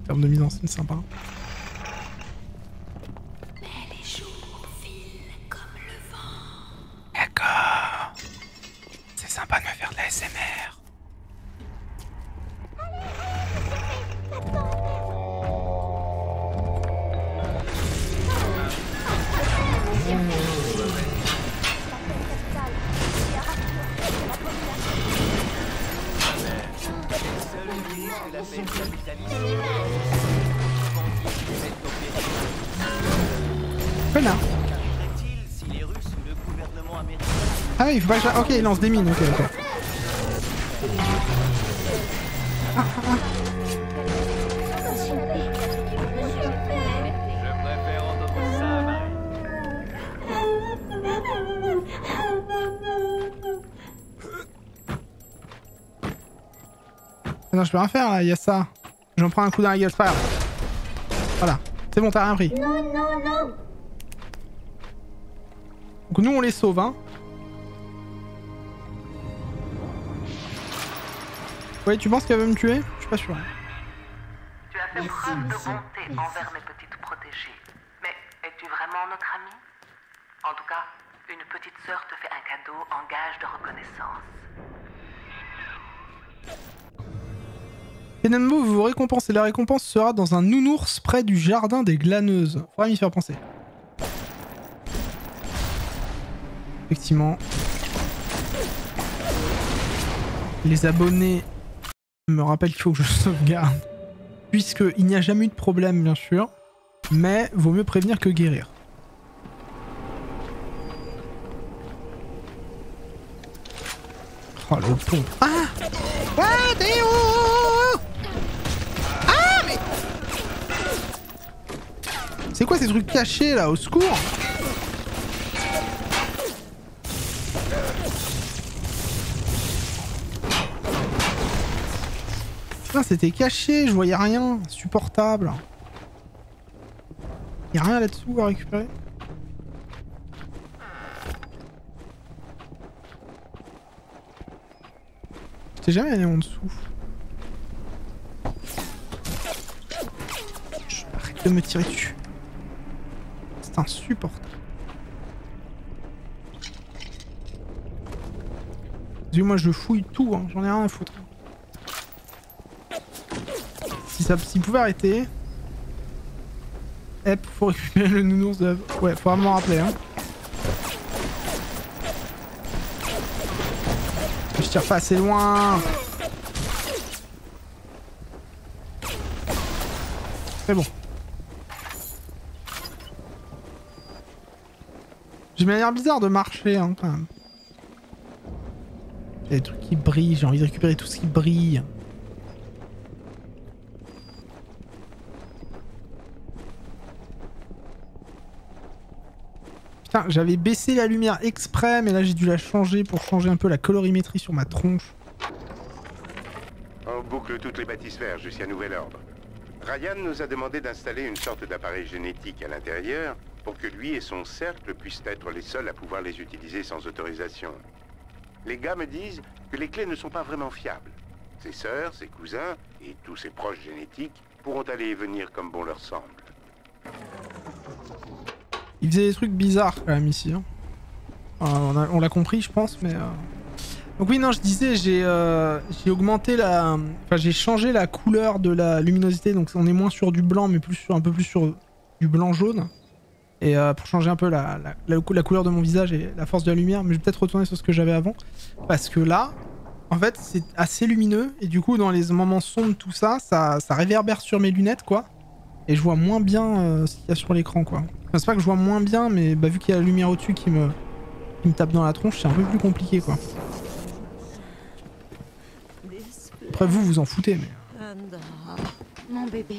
En termes de mise en scène, sympa. D'accord. C'est sympa de me faire de la SMR. Connard. Ah oui, il faut pas... Ok, il lance des mines, ok, ok. Ah, ah, ah. Je préfère entendre ça, Marie. Non, je peux rien faire là, il y a ça. J'en prends un coup dans la gueule, c'est pas grave. Voilà, c'est bon, t'as rien pris. Non, non, non. Donc nous on les sauve, hein. Ouais, tu penses qu'elle veut me tuer? Je suis pas sûr. Tu as fait preuve de bonté envers mes petites protégées. Mais es-tu vraiment notre amie? En tout cas, une petite sœur te fait un cadeau en gage de reconnaissance. Tenenbaum vous récompensez. La récompense sera dans un nounours près du jardin des glaneuses. Faudra m'y faire penser. Effectivement. Les abonnés me rappellent qu'il faut que je sauvegarde. Puisqu'il n'y a jamais eu de problème, bien sûr. Mais vaut mieux prévenir que guérir. Oh le pont. Ah! Ah, Théo! Ah, mais... C'est quoi ces trucs cachés là? Au secours! Putain, c'était caché, je voyais rien. Insupportable. Y'a rien là-dessous à récupérer? J'étais jamais allé en dessous. Arrête de me tirer dessus. C'est insupportable. Moi je fouille tout, hein. J'en ai rien à foutre. S'il pouvait arrêter. Hep, faut récupérer le nounours de... Ouais, faut vraiment m'en rappeler, hein. Je tire pas assez loin. C'est bon. J'ai une manière bizarre de marcher hein, quand même. Il y a des trucs qui brillent, j'ai envie de récupérer tout ce qui brille. Putain, j'avais baissé la lumière exprès, mais là j'ai dû la changer pour changer un peu la colorimétrie sur ma tronche. On boucle toutes les bâtisphères jusqu'à nouvel ordre. Ryan nous a demandé d'installer une sorte d'appareil génétique à l'intérieur pour que lui et son cercle puissent être les seuls à pouvoir les utiliser sans autorisation. Les gars me disent que les clés ne sont pas vraiment fiables. Ses sœurs, ses cousins et tous ses proches génétiques pourront aller et venir comme bon leur semble. Il faisait des trucs bizarres quand même ici. Hein. On l'a compris je pense, mais... Donc oui, non, je disais, j'ai augmenté la... Enfin, j'ai changé la couleur de la luminosité, donc on est moins sur du blanc, mais plus sur, un peu plus sur du blanc-jaune. Et pour changer un peu la couleur de mon visage et la force de la lumière, mais je vais peut-être retourner sur ce que j'avais avant. Parce que là, en fait, c'est assez lumineux, et du coup, dans les moments sombres, tout ça, ça réverbère sur mes lunettes, quoi. Et je vois moins bien ce qu'il y a sur l'écran, quoi. Enfin, c'est pas que je vois moins bien, mais bah, vu qu'il y a la lumière au-dessus qui me tape dans la tronche, c'est un peu plus compliqué, quoi. Après vous, vous en foutez, mais... Mon bébé.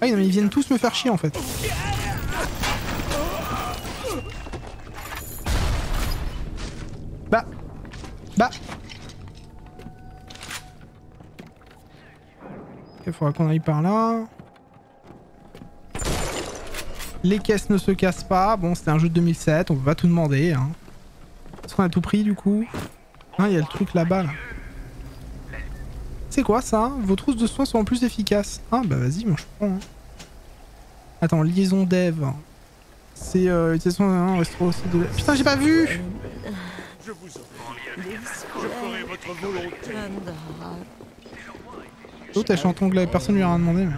Ah oui, non, mais ils viennent tous me faire chier, en fait. Bah. Ok, faudra qu'on aille par là. Les caisses ne se cassent pas. Bon, c'était un jeu de 2007, on peut pas tout demander. Hein. Est-ce qu'on a tout pris du coup? Ah, il y a le truc là-bas. Là. C'est quoi ça? Vos trousses de soins sont plus efficaces. Ah bah vas-y, moi je prends. Hein. Attends, liaison dev. C'est utilisation aussi de... Putain, j'ai pas vu! Je vous offre. Je ferai votre volonté. L'autre elle chante anglais, personne lui a rien demandé. Mais...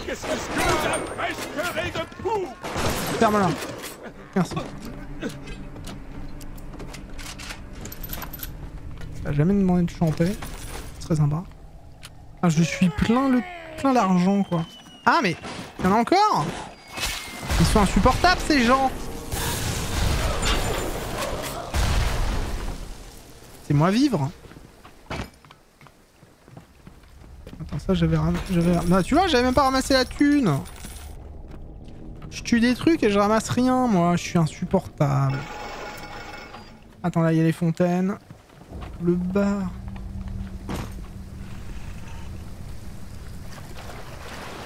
Qu'est-ce que vous empêcherez de coup? Ferme-la. Merci. Ça a jamais demandé de chanter. C'est très sympa. Ah, je suis plein l'argent quoi. Ah mais il y en a encore? Ils sont insupportables ces gens. C'est moi vivre. Attends, ça j'avais... Bah tu vois, j'avais même pas ramassé la thune. Je tue des trucs et je ramasse rien, moi. Je suis insupportable. Attends, là, il y a les fontaines. Le bar.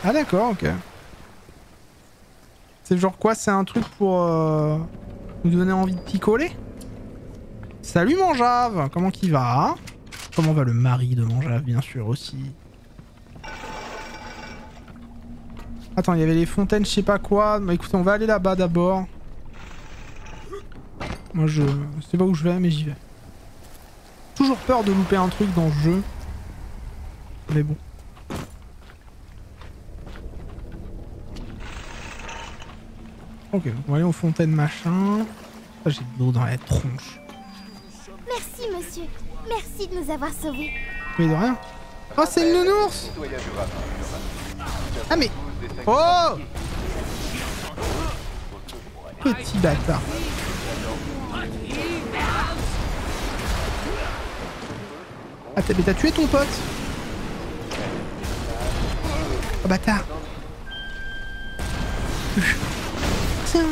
Ah d'accord, ok. C'est genre quoi? C'est un truc pour nous donner envie de picoler? Salut Manjave, comment qu'il va? Comment va le mari de Manjave, bien sûr, aussi. Attends, il y avait les fontaines, je sais pas quoi. Bah écoutez, on va aller là-bas d'abord. Moi, je sais pas où je vais, mais j'y vais. Toujours peur de louper un truc dans le jeu. Mais bon. Ok, donc on va aller aux fontaines machin. Ah, j'ai de l'eau dans la tronche. Merci, monsieur. Merci de nous avoir sauvés. Mais de rien. Oh, c'est une nounours! Ah, mais. Oh! Petit bâtard. Ah, t'as tué ton pote? Oh, bâtard. Tiens.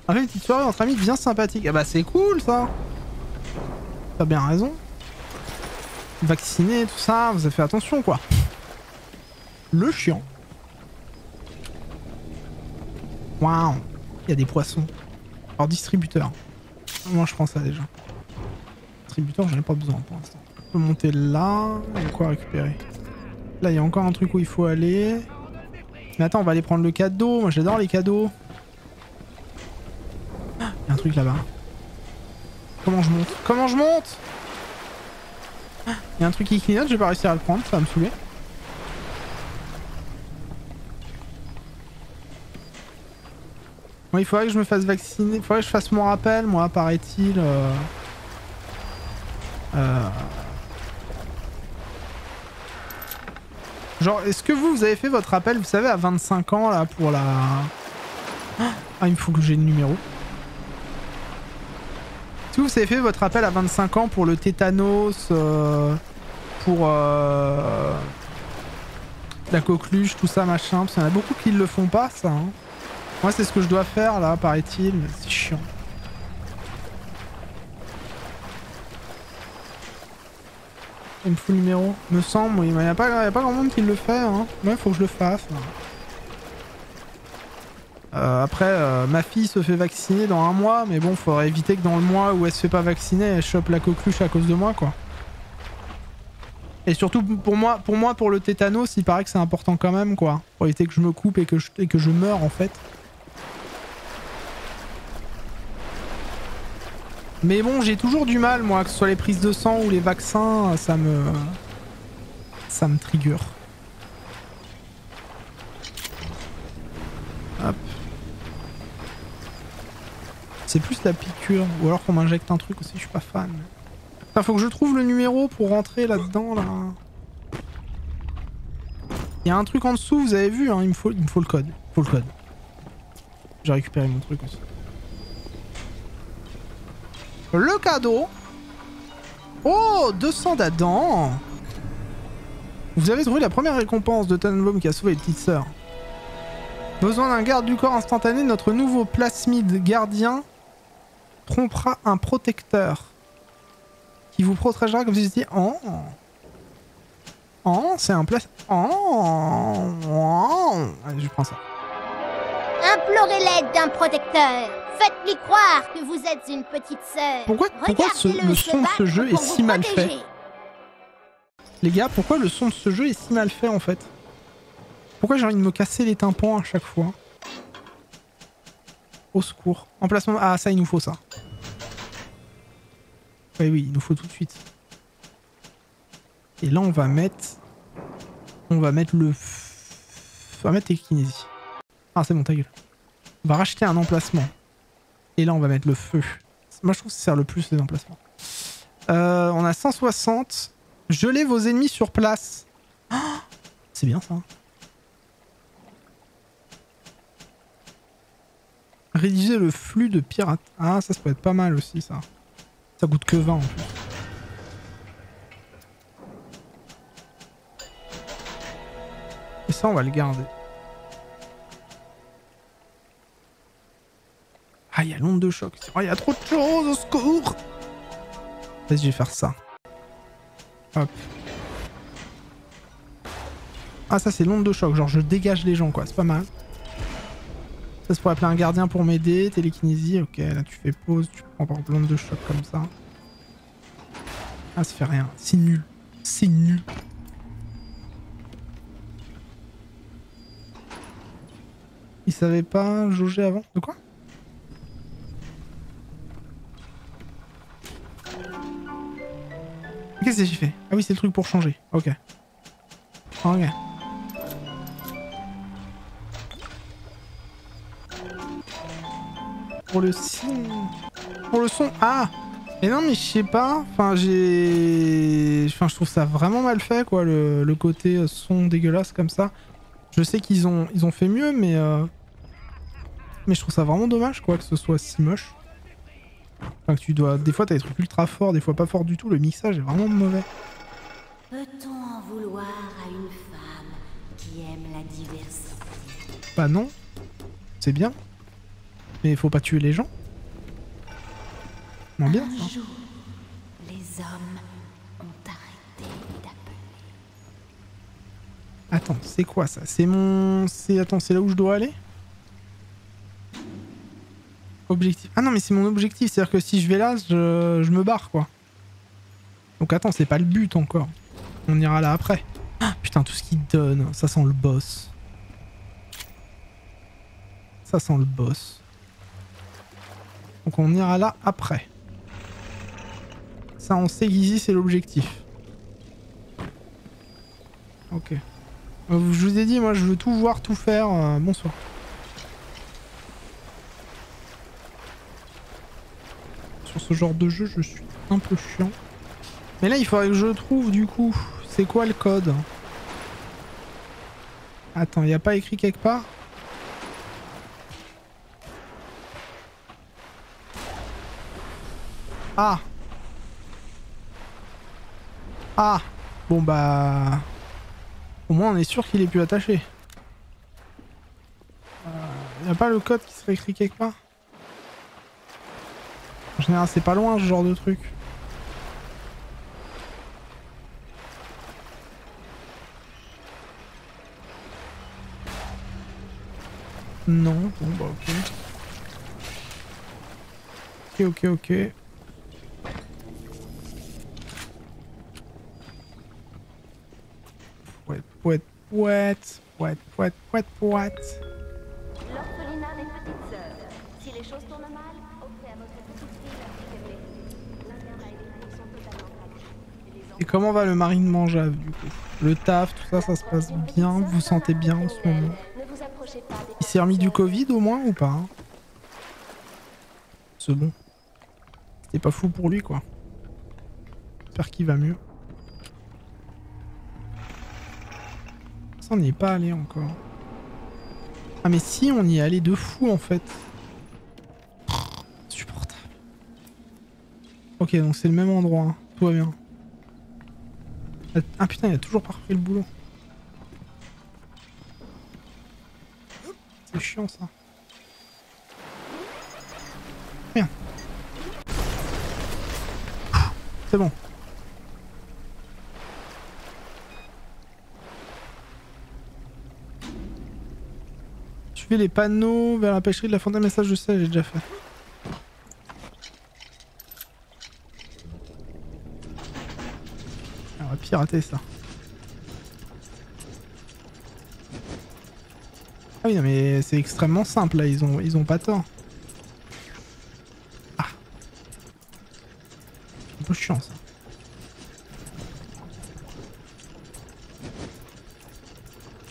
En fait, une petite soirée entre amis bien sympathique. Ah bah c'est cool ça. T'as bien raison. Vacciné, tout ça, vous avez fait attention quoi. Le chiant. Waouh. Il y a des poissons. Alors distributeur. Moi je prends ça déjà. Distributeur, j'en ai pas besoin pour l'instant. On peut monter là. Il y a quoi à récupérer? Là il y a encore un truc où il faut aller. Mais attends, on va aller prendre le cadeau. Moi j'adore les cadeaux. Il y a un truc là-bas. Comment je monte? Comment je monte? Il y a un truc qui clignote, je vais pas réussir à le prendre, ça va me saouler. Bon, il faudrait que je me fasse vacciner. Il faudrait que je fasse mon rappel, moi, paraît-il. Genre, est-ce que vous avez fait votre rappel, vous savez, à 25 ans, là, pour la... Ah, il me faut que j'ai le numéro. Est-ce que vous avez fait votre rappel à 25 ans pour le tétanos, pour la coqueluche, tout ça, machin? Parce qu'il y en a beaucoup qui le font pas, ça. Hein. Moi, c'est ce que je dois faire, là, paraît-il, mais c'est chiant. Il me faut le numéro. Me semble, il n'y a pas grand monde qui le fait. Hein. Ouais, faut que je le fasse. Après, ma fille se fait vacciner dans 1 mois, mais bon, faudrait éviter que dans le mois où elle se fait pas vacciner, elle chope la coqueluche à cause de moi, quoi. Et surtout, pour moi, pour le tétanos, il paraît que c'est important quand même, quoi. Pour éviter que je me coupe et que je meure, en fait. Mais bon, j'ai toujours du mal, moi, que ce soit les prises de sang ou les vaccins, ça me trigger. Hop. C'est plus la piqûre, ou alors qu'on m'injecte un truc aussi, je suis pas fan. Putain, faut que je trouve le numéro pour rentrer là-dedans, là. Il y a un truc en dessous, vous avez vu, hein, il me faut le code. J'ai récupéré mon truc aussi. Le cadeau. Oh, 200 d'Adam. Vous avez trouvé la première récompense de Tannenbaum qui a sauvé les petites sœurs. Besoin d'un garde du corps instantané, notre nouveau plasmide gardien trompera un protecteur qui vous protégera comme si vous étiez... Oh, c'est un plasmide... Allez, je prends ça. Implorez l'aide d'un protecteur. Faites-lui croire que vous êtes une petite sœur. Pourquoi le son de ce jeu est si mal fait? Les gars, pourquoi le son de ce jeu est si mal fait en fait? Pourquoi j'ai envie de me casser les tympans à chaque fois? Au secours. Emplacement... Ah, ça, il nous faut ça. Oui, il nous faut tout de suite. Et là, on va mettre le... On va mettre télékinésie. Ah, c'est bon, ta gueule. On va racheter un emplacement. Et là, on va mettre le feu. Moi, je trouve que ça sert le plus, les emplacements. On a 160. Gelez vos ennemis sur place. Oh, c'est bien, ça. Rédiger le flux de pirates. Ah, ça peut être pas mal aussi, ça. Ça coûte que 20, en plus. Et ça, on va le garder. Ah, il y a l'onde de choc. Oh, il y a trop de choses, au secours! Vas-y, je vais faire ça. Hop. Ah, ça, c'est l'onde de choc. Genre, je dégage les gens, quoi. C'est pas mal. Ça, c'est pour appeler un gardien pour m'aider. Télékinésie. Ok, là, tu fais pause. Tu prends par exemple l'onde de choc comme ça. Ah, ça fait rien. C'est nul. C'est nul. Il savait pas jauger avant? De quoi? Qu'est-ce que j'ai fait? Ah oui, c'est le truc pour changer. Ok. Ok. Pour le signe... Pour le son... Ah! Mais non, mais je sais pas. Enfin, je trouve ça vraiment mal fait, quoi, le côté son dégueulasse comme ça. Je sais qu'ils ont fait mieux, mais je trouve ça vraiment dommage, quoi, que ce soit si moche. Enfin, que tu dois... Des fois, t'as des trucs ultra forts, des fois pas forts du tout. Le mixage est vraiment mauvais. Peut-on en vouloir à une femme qui aime la diversité? Bah non. C'est bien. Mais faut pas tuer les gens. Non, bien. Un jour, les hommes ont arrêté d'appeler. Attends, c'est quoi ça? C'est mon... Attends, c'est là où je dois aller? Objectif. Ah non, mais c'est mon objectif. C'est-à-dire que si je vais là, je me barre, quoi. Donc attends, c'est pas le but encore. On ira là après. Ah, putain, tout ce qu'il donne. Ça sent le boss. Ça sent le boss. Donc on ira là après. Ça, on sait qu'ici, c'est l'objectif. Ok. Je vous ai dit, moi, je veux tout voir, tout faire. Bonsoir. ce genre de jeu, je suis un peu chiant. Mais là, il faudrait que je trouve du coup. C'est quoi le code? Attends, y a pas écrit quelque part? Ah! Ah! Bon bah... Au moins on est sûr qu'il est plus attaché. Y a pas le code qui serait écrit quelque part? En général c'est pas loin ce genre de truc. Non, bon bah ok. Ok. Pouette. L'orphelinat des petites sœurs. Si les choses tournent mal, offrez à votre petite fille la fille. L'internat et les cours sont totalement gratuits. Et comment va le marine mangeable du coup? Le taf, tout ça, ça se passe bien? Vous vous sentez bien en ce moment? Il s'est remis du Covid au moins ou pas hein? C'est bon. C'était pas fou pour lui quoi. J'espère qu'il va mieux. Ça on n'y est pas allé encore. Ah mais si on y est allé de fou en fait. Insupportable. Ok donc c'est le même endroit, hein. Tout va bien. Ah putain il a toujours pas repris le boulot. C'est chiant ça. Merde. C'est bon. Suivez les panneaux vers la pêcherie de la fontaine. Mais ça je sais, j'ai déjà fait. On va pirater ça. Ah oui non mais c'est extrêmement simple là, ils ont pas tort. Ah. Un peu chiant ça.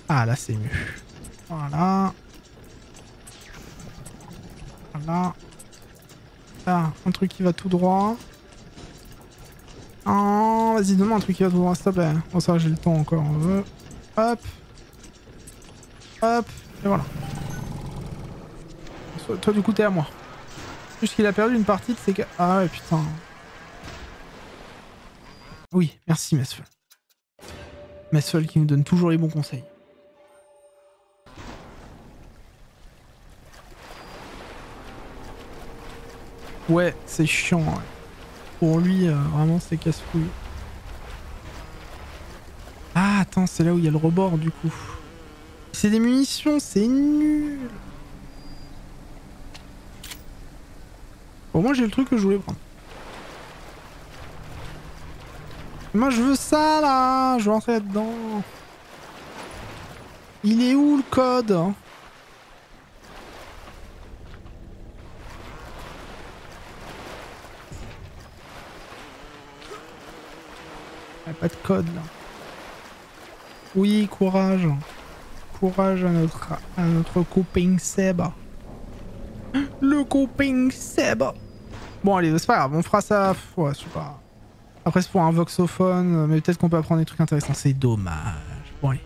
Ah là c'est mieux. Voilà. Voilà. Là, un truc qui va tout droit. Oh, vas-y donne-moi un truc qui va tout droit s'il te plaît. Bon ça j'ai le temps encore. Hop. Hop. Et voilà. Toi du coup t'es à moi. Juste qu'il a perdu une partie de ses... Ah ouais putain. Oui, merci Mesfel. Mesfel qui nous donne toujours les bons conseils. Ouais, c'est chiant. Ouais. Pour lui, vraiment c'est casse-couille. Ah attends, c'est là où il y a le rebord du coup. C'est des munitions, c'est nul. Bon, moi j'ai le truc que je voulais prendre. Moi je veux ça là, je veux rentrer là-dedans. Il est où le code? Il n'y a pas de code là. Oui, courage. Courage à notre copain Seb. Le copain Seb. Bon allez, c'est pas grave, on fera ça. Ouais, je sais pas. Après c'est pour un voxophone, mais peut-être qu'on peut apprendre des trucs intéressants. C'est dommage. Bon allez.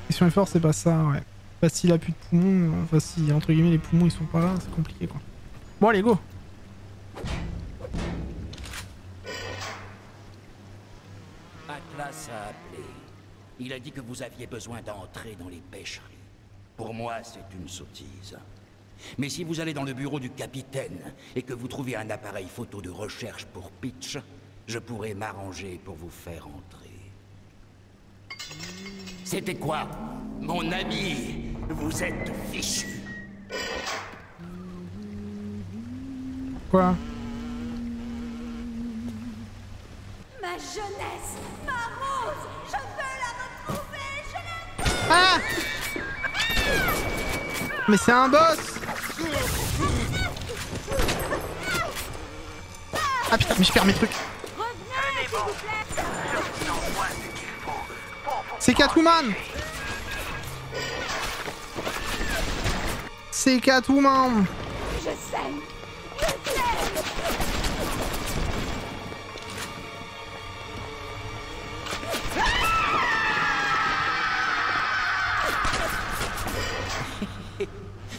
Question effort, c'est pas ça, ouais. Enfin, s'il a plus de poumons, enfin si entre guillemets les poumons ils sont pas là, c'est compliqué quoi. Bon allez, go. Atlas a appelé. Il a dit que vous aviez besoin d'entrer dans les pêcheries. Pour moi, c'est une sottise. Mais si vous allez dans le bureau du capitaine et que vous trouvez un appareil photo de recherche pour Pitch, je pourrais m'arranger pour vous faire entrer. C'était quoi? Mon ami, vous êtes fichu. Quoi? Ma jeunesse, ma rose, je veux la retrouver, je l'aime. Ah! Mais c'est un boss! Ah putain, mais je perds mes trucs. C'est Catwoman! C'est Catwoman. Je sais.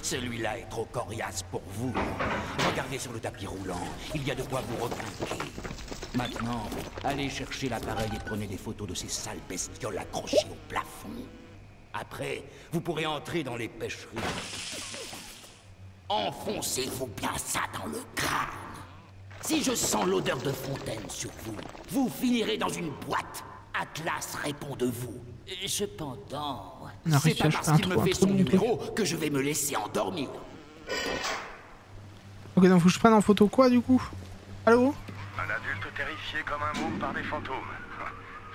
Celui-là est trop coriace pour vous. Regardez sur le tapis roulant, il y a de quoi vous repliquer. Maintenant, allez chercher l'appareil et prenez des photos de ces sales bestioles accrochées au plafond. Après, vous pourrez entrer dans les pêcheries. Enfoncez-vous bien ça dans le crâne. Si je sens l'odeur de fontaine sur vous, vous finirez dans une boîte. Atlas répond de vous. Cependant, c'est pas parce qu'il me fait son numéro que je vais me laisser endormir. Ok, donc faut que je prenne en photo quoi du coup? Allô? Un adulte terrifié comme un môme par des fantômes.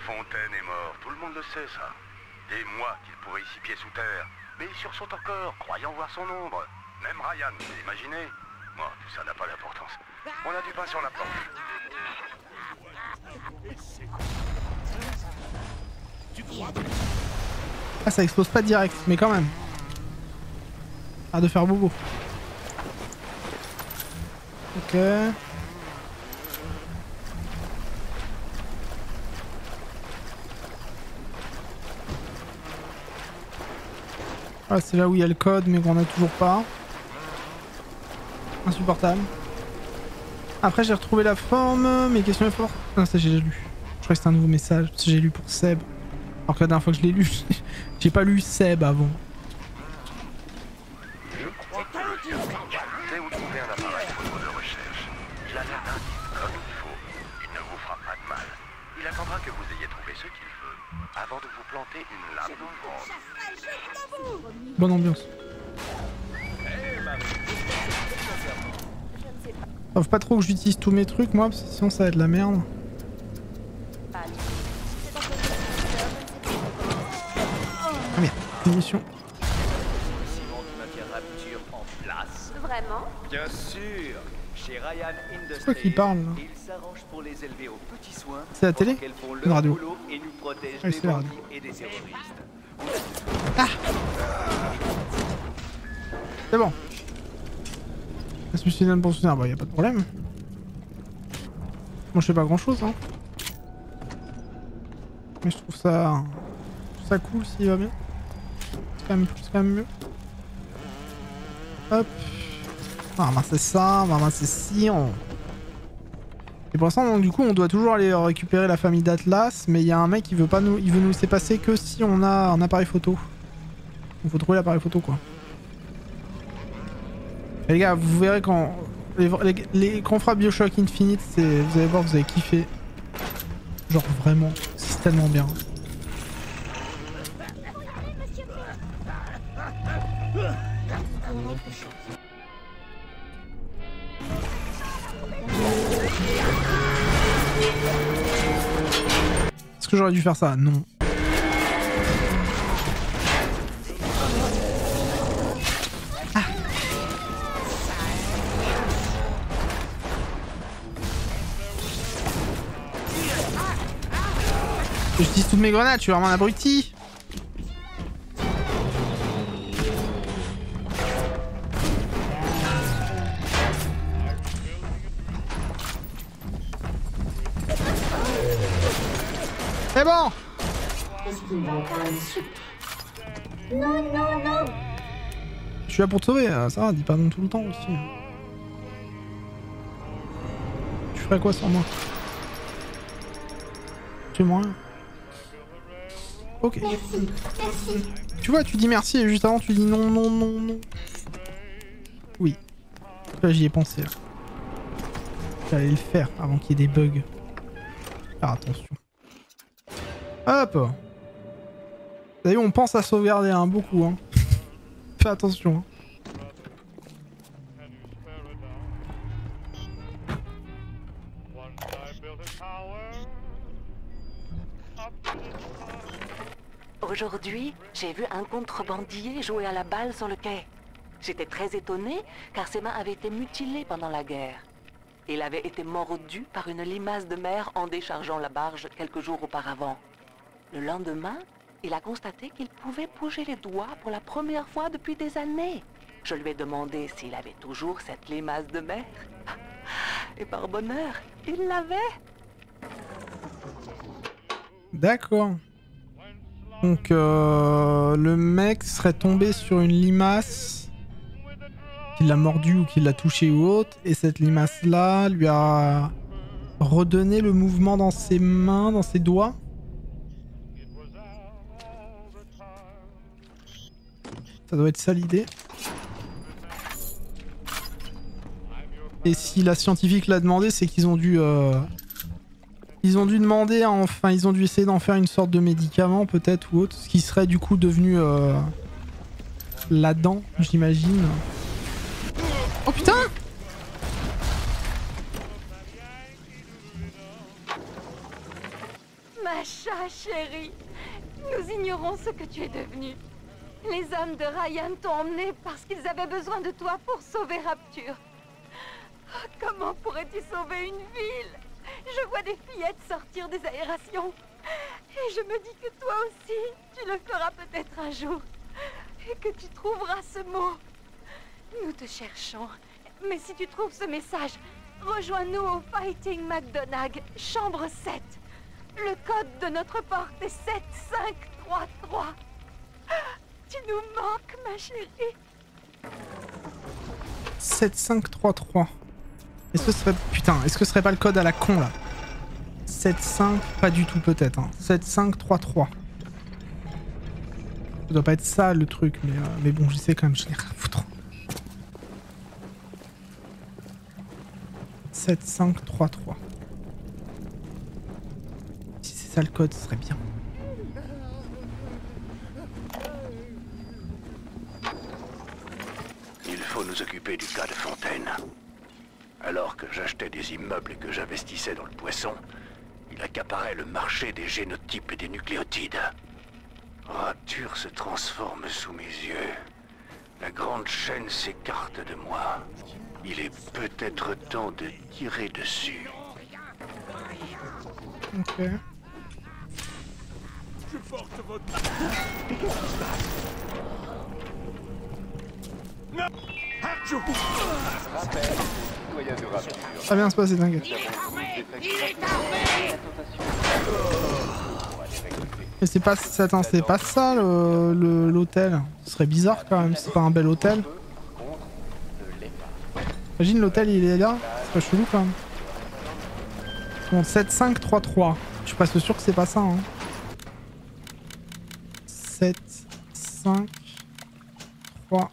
Fontaine est mort, tout le monde le sait ça. Des mois qu'il pourrait y 6 pieds sous terre, mais il sursaute encore, croyant voir son ombre. Même Ryan, vous imaginez? Moi, tout ça n'a pas d'importance. On a du pain sur la planche. Ah, ça explose pas direct, mais quand même. Ah, de faire bobo. Ok. Ah, c'est là où il y a le code, mais qu'on a toujours pas. Insupportable. Après, j'ai retrouvé la forme. Mes questions est forte. Non, ça j'ai déjà lu. Je crois que c'est un nouveau message. J'ai lu pour Seb. Alors que la dernière fois que je l'ai lu, j'ai pas lu Seb avant. Je crois que le vieux sait où trouver un appareil photo de recherche. Il a l'air d'un type comme il faut. Il ne vous fera pas de mal. Il attendra que vous ayez trouvé ce qu'il veut avant de vous planter une lame dans le ventre. Bonne ambiance. Faut pas trop que j'utilise tous mes trucs moi, parce que sinon ça va être de la merde. Ah merde, munitions. Vraiment? Bien sûr. Chez Ryan Industries, C'est quoi qui parle là? ils s'arrangent pour les élever aux petits soins. C'est la télé? Qu'elles font Une leur radio. boulot et nous protègent Oui, des c'est la radio. bandits et des terroristes. Ah! C'est bon. Est-ce que je suis dans le bon souvenir? Bah y'a pas de problème. Moi je fais pas grand chose hein. Mais je trouve ça cool s'il va bien. C'est quand même mieux. Hop. On va ramasser ça, on va ramasser ci. Et pour l'instant donc du coup on doit toujours aller récupérer la famille d'Atlas, mais il y a un mec qui veut pas nous. Il veut nous laisser passer que si on a un appareil photo. Il faut trouver l'appareil photo quoi. Et les gars, vous verrez quand on fera Bioshock Infinite, vous allez voir, vous allez kiffer. Genre vraiment, c'est tellement bien. Est-ce que j'aurais dû faire ça? Non. J'utilise toutes mes grenades, je suis vraiment un abruti. C'est bon. Non, non, non. Je suis là pour te sauver, ça va, dis pas non tout le temps aussi. Tu ferais quoi sans moi? Fais-moi rien. Ok. Merci, merci. Tu vois, tu dis merci et juste avant tu dis non, non, non, non. Oui. Là j'y ai pensé. J'allais le faire avant qu'il y ait des bugs. Faire attention. Hop. Vous savez, on pense à sauvegarder hein, beaucoup. Hein. Fais attention. Hein. Aujourd'hui, j'ai vu un contrebandier jouer à la balle sur le quai. J'étais très étonnée car ses mains avaient été mutilées pendant la guerre. Il avait été mordu par une limace de mer en déchargeant la barge quelques jours auparavant. Le lendemain, il a constaté qu'il pouvait bouger les doigts pour la première fois depuis des années. Je lui ai demandé s'il avait toujours cette limace de mer. Et par bonheur, il l'avait. D'accord. Donc le mec serait tombé sur une limace qui l'a mordu ou qui l'a touché ou autre, et cette limace là lui a redonné le mouvement dans ses mains, dans ses doigts. Ça doit être ça l'idée. Et si la scientifique l'a demandé, c'est qu'ils ont dû demander, enfin ils ont dû essayer d'en faire une sorte de médicament peut-être ou autre, ce qui serait du coup devenu la dent, j'imagine. Oh putain! Masha, chérie, nous ignorons ce que tu es devenu. Les hommes de Ryan t'ont emmené parce qu'ils avaient besoin de toi pour sauver Rapture. Oh, comment pourrais-tu sauver une ville? Je vois des fillettes sortir des aérations. Et je me dis que toi aussi, tu le feras peut-être un jour. Et que tu trouveras ce mot. Nous te cherchons. Mais si tu trouves ce message, rejoins-nous au Fighting McDonagh, chambre 7. Le code de notre porte est 7533. Tu nous manques, ma chérie. 7533. Est-ce que ce serait... Putain, est-ce que ce serait pas le code à la con là? 75... Pas du tout peut-être. Hein. 7533. Ça doit pas être ça le truc, mais bon, j'essaie quand même, je l'ai rien à foutre. 7533. Si c'est ça le code, ce serait bien. Il faut nous occuper du cas de Fontaine. Alors que j'achetais des immeubles et que j'investissais dans le poisson, il accaparait le marché des génotypes et des nucléotides. Rapture se transforme sous mes yeux. La grande chaîne s'écarte de moi. Il est peut-être temps de tirer dessus. Ok. Je porte votre... Non. Ça va bien se passer, t'inquiète. Mais c'est pas... Attends, c'est pas ça l'hôtel. Ce serait bizarre quand même, c'est pas un bel hôtel. Imagine l'hôtel il est là, c'est pas chelou quand même. Bon, 7533. Je suis presque sûr que c'est pas ça. Hein. 7, 5, 3,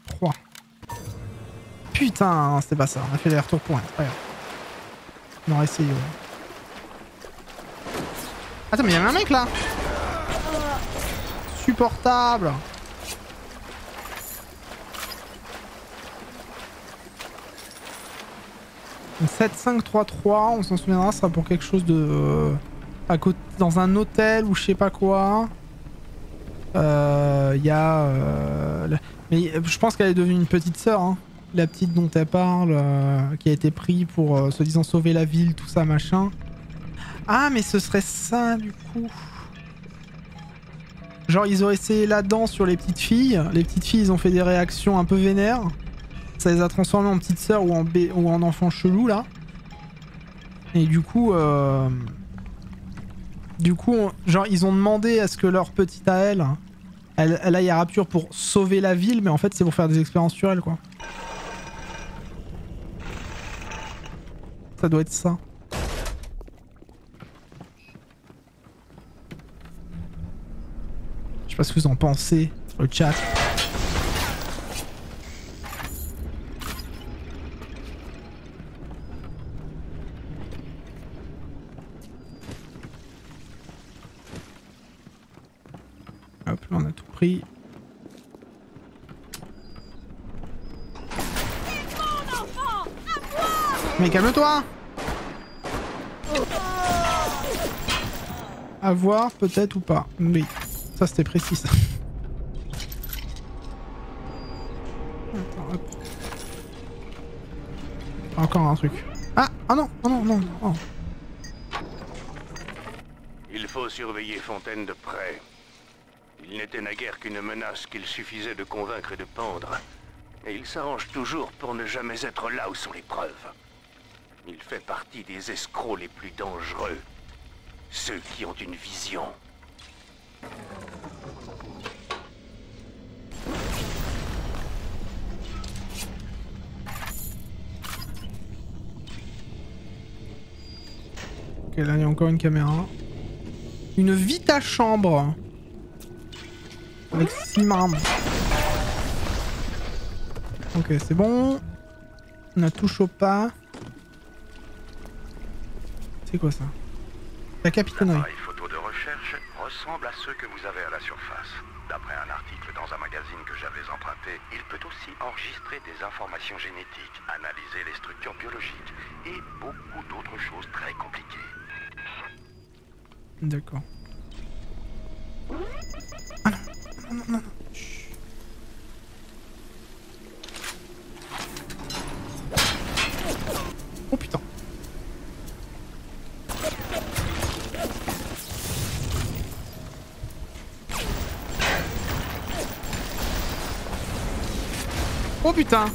3. Putain, c'était pas ça. On a fait les retours pour rien. C'est pas grave. On aurait essayé. Ouais. Attends, mais il y avait un mec là. Supportable. Donc 7533, on s'en souviendra, ce sera pour quelque chose de... à côté, dans un hôtel ou je sais pas quoi. Il y a... mais je pense qu'elle est devenue une petite sœur, hein. La petite dont elle parle, qui a été prise pour se disant sauver la ville, tout ça, machin. Ah, mais ce serait ça, du coup. Genre, ils ont essayé la dent sur les petites filles. Les petites filles, ils ont fait des réactions un peu vénères. Ça les a transformées en petites sœurs ou en enfants chelous, là. Et du coup... genre, ils ont demandé à ce que leur petite à elle aille à Rapture pour sauver la ville, mais en fait, c'est pour faire des expériences sur elle, quoi. Ça doit être ça. Je sais pas ce que vous en pensez, le chat. Hop, là on a tout pris. Mais calme-toi! À voir, peut-être ou pas. Oui, ça c'était précis ça. Attends, hop. Encore un truc. Ah! Ah non! Oh non, non! Oh. Il faut surveiller Fontaine de près. Il n'était naguère qu'une menace qu'il suffisait de convaincre et de pendre. Et il s'arrange toujours pour ne jamais être là où sont les preuves. Il fait partie des escrocs les plus dangereux. Ceux qui ont une vision. Ok, là il y a encore une caméra. Une Vita chambre. Avec 6 marmes. Ok, c'est bon. On a touche au pas. C'est quoi ça? La capitainerie. L'appareil photo de recherche ressemble à ceux que vous avez à la surface. D'après un article dans un magazine que j'avais emprunté, il peut aussi enregistrer des informations génétiques, analyser les structures biologiques et beaucoup d'autres choses très compliquées. D'accord. Ah non, non, non, non. Chut. Oh putain. Oh putain.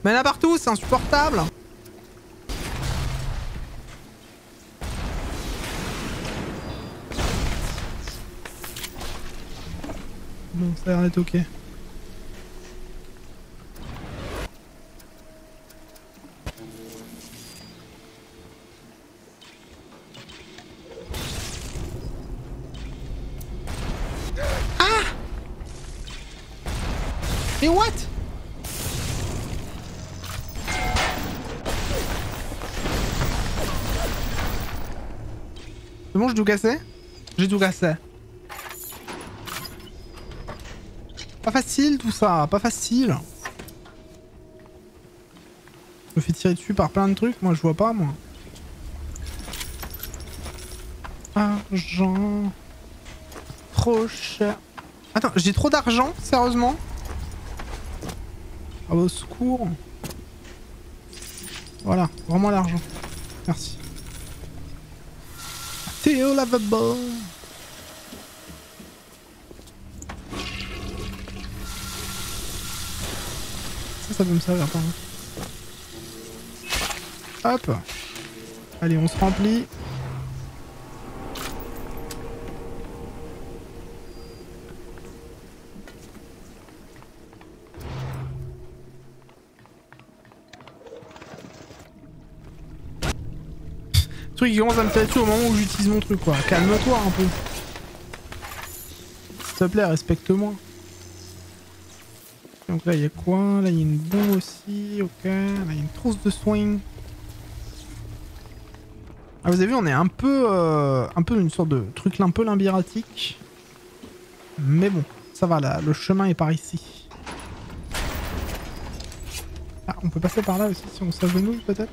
Mais là partout, c'est insupportable. Bon, ça a l'air d'être ok. Ah! Mais what? C'est bon, j'ai tout cassé? J'ai tout cassé. Pas facile tout ça, pas facile. Je me fais tirer dessus par plein de trucs, moi je vois pas moi. Argent. Trop cher. Attends, j'ai trop d'argent, sérieusement? Ah, au secours. Voilà, vraiment l'argent. Merci. Théo lavabo. Ça peut me servir par contre. Hop. Allez, on se remplit. Le truc qui commence à me tirer dessus au moment où j'utilise mon truc quoi. Calme-toi un peu. S'il te plaît, respecte-moi. Donc là il y a quoi? Là il y a une bombe aussi, ok. Là il y a une trousse de soins. Ah vous avez vu on est un peu une sorte de truc un peu limbiratique. Mais bon, ça va là, le chemin est par ici. Ah on peut passer par là aussi si on s'agenouille peut-être.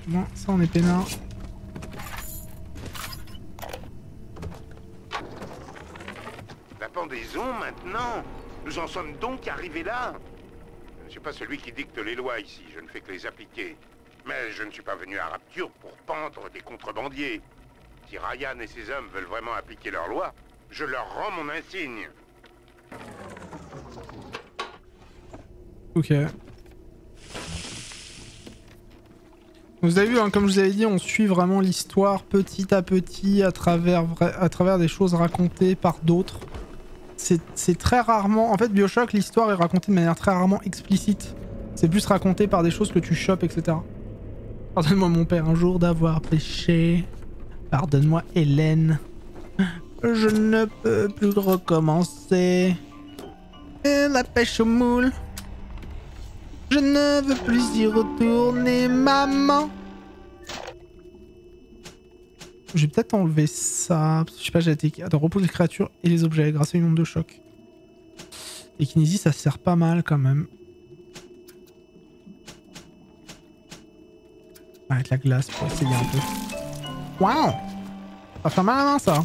Bon ça on est peinard. Pendaison maintenant? Nous en sommes donc arrivés là? Je ne suis pas celui qui dicte les lois ici, je ne fais que les appliquer. Mais je ne suis pas venu à Rapture pour pendre des contrebandiers. Si Ryan et ses hommes veulent vraiment appliquer leurs lois, je leur rends mon insigne. Ok. Vous avez vu, hein, comme je vous avais dit, on suit vraiment l'histoire petit à petit à travers des choses racontées par d'autres. C'est très rarement... En fait, BioShock, l'histoire est racontée de manière très rarement explicite. C'est plus raconté par des choses que tu chopes, etc. Pardonne-moi mon père un jour d'avoir péché. Pardonne-moi Hélène. Je ne peux plus recommencer. Et la pêche au moule. Je ne veux plus y retourner, maman. Je vais peut-être enlever ça. Je sais pas, j'ai été... Attends, repose les créatures et les objets grâce à une onde de choc. Et Kinésie, ça sert pas mal quand même. Avec la glace pour essayer un peu. Waouh! Ça fait mal à la main ça.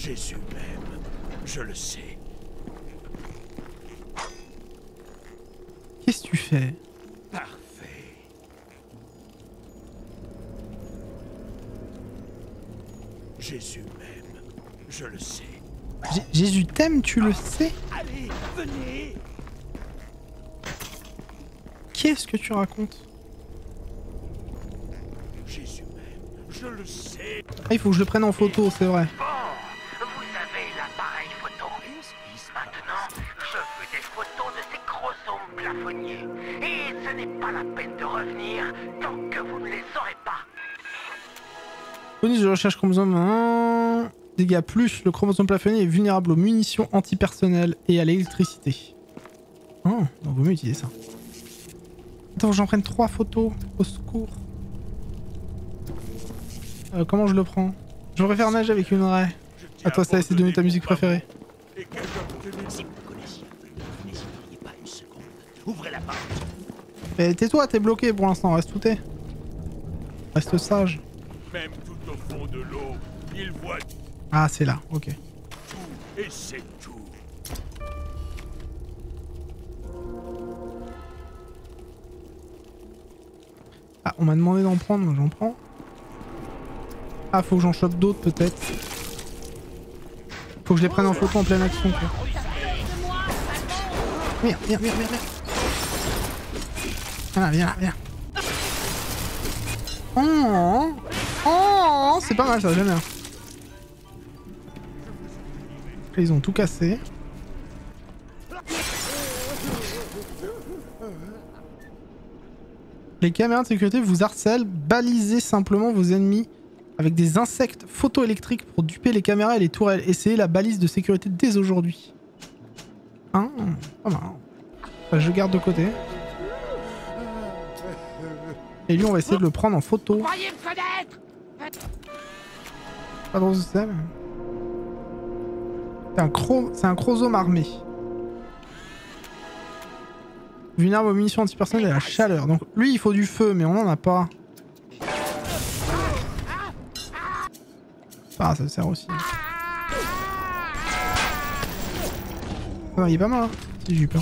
Jésus même, je le sais. Qu'est-ce que tu fais? Parfait. Jésus même, je le sais. Jésus t'aime, tu le sais? Allez, venez. Qu'est-ce que tu racontes? Jésus même, je le sais. Ah, il faut que je le prenne en photo, c'est vrai. Bon, vous avez l'appareil photo. Maintenant, je veux des photos de ces gros hommes plafonniers. Et ce n'est pas la peine de revenir tant que vous ne les aurez pas. Bonus de recherche chromosome 1. Dégâts plus, le chromosome plafonnier est vulnérable aux munitions antipersonnelles et à l'électricité. Oh, donc vaut mieux utiliser ça. Attends, j'en prenne 3 photos. Au secours. Comment je le prends? Je préfère nager avec une raie. À toi, ça, c'est donner ta musique préférée. Et qu'ai-je obtenu? Si vous me connaissiez un peu mieux, vous n'hésiteriez pas une seconde. Ouvrez la porte. Mais tais-toi, t'es bloqué pour l'instant, reste où t'es. Reste sage. Même tout au fond de l'eau, il voit Ah, c'est là, ok. tout, et c'est tout. Ah, on m'a demandé d'en prendre, donc j'en prends. Ah, faut que j'en chope d'autres peut-être. Faut que je les prenne en photo en pleine action, quoi. Merde. Viens là. Oh, c'est pas mal ça, j'aime bien. Ils ont tout cassé. Les caméras de sécurité vous harcèlent, balisez simplement vos ennemis avec des insectes photoélectriques pour duper les caméras et les tourelles. Essayez la balise de sécurité dès aujourd'hui. Hein? Pas mal. Enfin, je garde de côté. Et lui, on va essayer de le prendre en photo. Pas trop ce que c'est, mais... C'est un chromosome armé. Vulnérable aux munitions antipersonnelles et à la chaleur. Donc lui, il faut du feu, mais on en a pas. Ah, ça sert aussi. Non, il est pas mal, hein. Si, j'ai eu peur.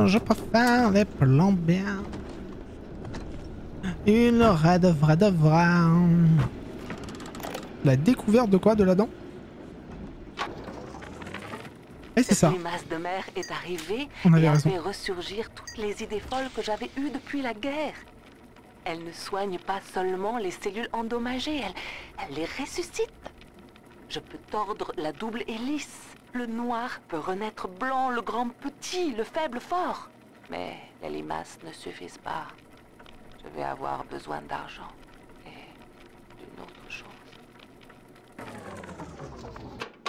Je préfère les plans bien. Une raie de vrai. La découverte de quoi? De la dent? Et c'est ça. Cette limace de mer est arrivée On avait et a raison. fait ressurgir toutes les idées folles que j'avais eues depuis la guerre. Elle ne soigne pas seulement les cellules endommagées, elle les ressuscite. Je peux tordre la double hélice. Le noir peut renaître blanc, le grand petit, le faible fort. Mais les limaces ne suffisent pas. Je vais avoir besoin d'argent et d'une autre chose.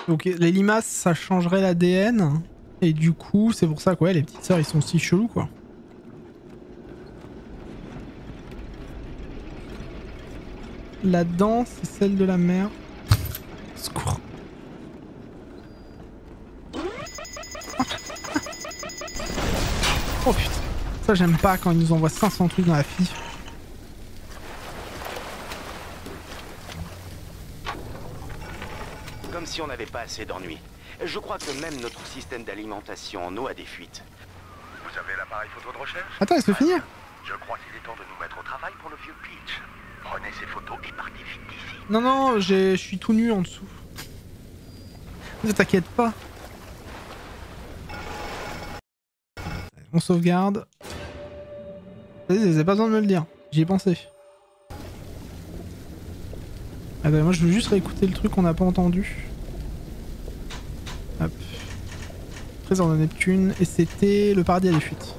Donc les limaces, ça changerait l'ADN. Et du coup, c'est pour ça que ouais, les petites sœurs, ils sont si chelous, quoi. La dent, c'est celle de la mère. Secours. Oh putain. Ça, j'aime pas quand ils nous envoient 500 trucs dans la fille. Comme si on n'avait pas assez d'ennuis. Je crois que même notre système d'alimentation en eau a des fuites. Vous avez l'appareil photo de recherche? Attends, il se finit. Je crois qu'il est temps de nous mettre au travail pour le vieux Peach. Prenez ces photos et partez vite d'ici. Non, non, je suis tout nu en dessous. Ne t'inquiète pas. On sauvegarde. Vas-y, vous avez pas besoin de me le dire. J'y ai pensé. Attends, moi je veux juste réécouter le truc qu'on n'a pas entendu. Hop. Trésor de Neptune. Et c'était le paradis à des fuites.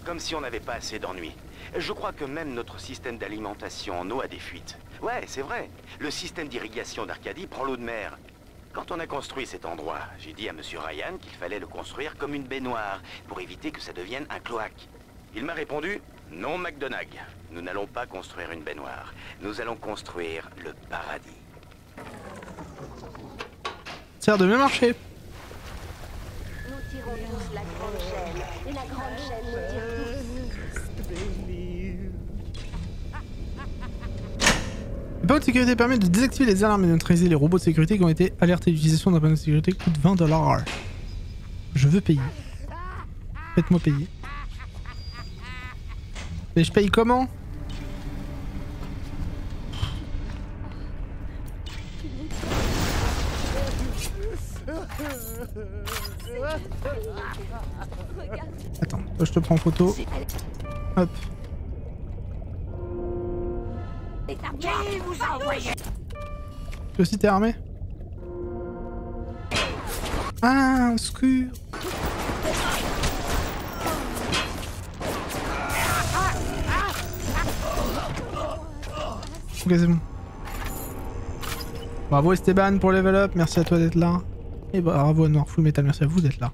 Comme si on n'avait pas assez d'ennuis. Je crois que même notre système d'alimentation en eau a des fuites. Ouais, c'est vrai. Le système d'irrigation d'Arcadie prend l'eau de mer. Quand on a construit cet endroit, j'ai dit à Monsieur Ryan qu'il fallait le construire comme une baignoire pour éviter que ça devienne un cloaque. Il m'a répondu, non McDonagh, nous n'allons pas construire une baignoire. Nous allons construire le paradis. Ça a l'air de bien marcher. Nous tirons tous la grande chaîne, et la grande chaîne nous tire tous. Le panneau de sécurité permet de désactiver les alarmes et de neutraliser les robots de sécurité qui ont été alertés. L'utilisation d'un panneau de sécurité coûte 20$. Je veux payer. Faites-moi payer. Mais je paye comment? Attends, toi je te prends en photo. Hop. Toi aussi t'es armé? Ah, un scur. Ok, c'est bon. Bravo Esteban pour level up, merci à toi d'être là. Et bravo à Noir Full Metal, merci à vous d'être là.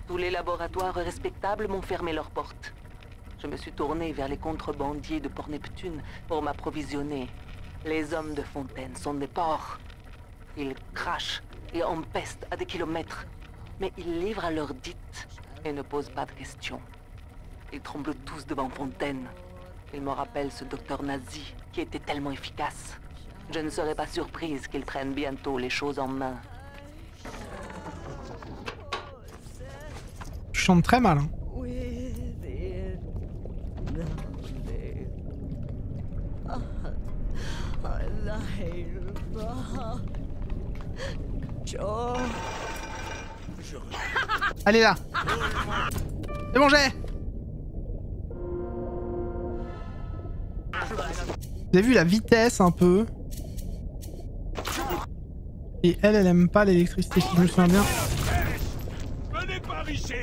Tous les laboratoires respectables m'ont fermé leurs portes. Je me suis tourné vers les contrebandiers de Port-Neptune pour m'approvisionner. Les hommes de Fontaine sont des porcs. Ils crachent et empestent à des kilomètres. Mais ils livrent à leur dite et ne posent pas de questions. Ils tremblent tous devant Fontaine. Ils me rappellent ce docteur nazi qui était tellement efficace. Je ne serais pas surprise qu'ils prennent bientôt les choses en main. Tu chantes très mal, hein. Allez là. C'est bon, j'ai. Vous avez vu la vitesse un peu? Et elle aime pas l'électricité, si je me souviens bien. Venez par ici.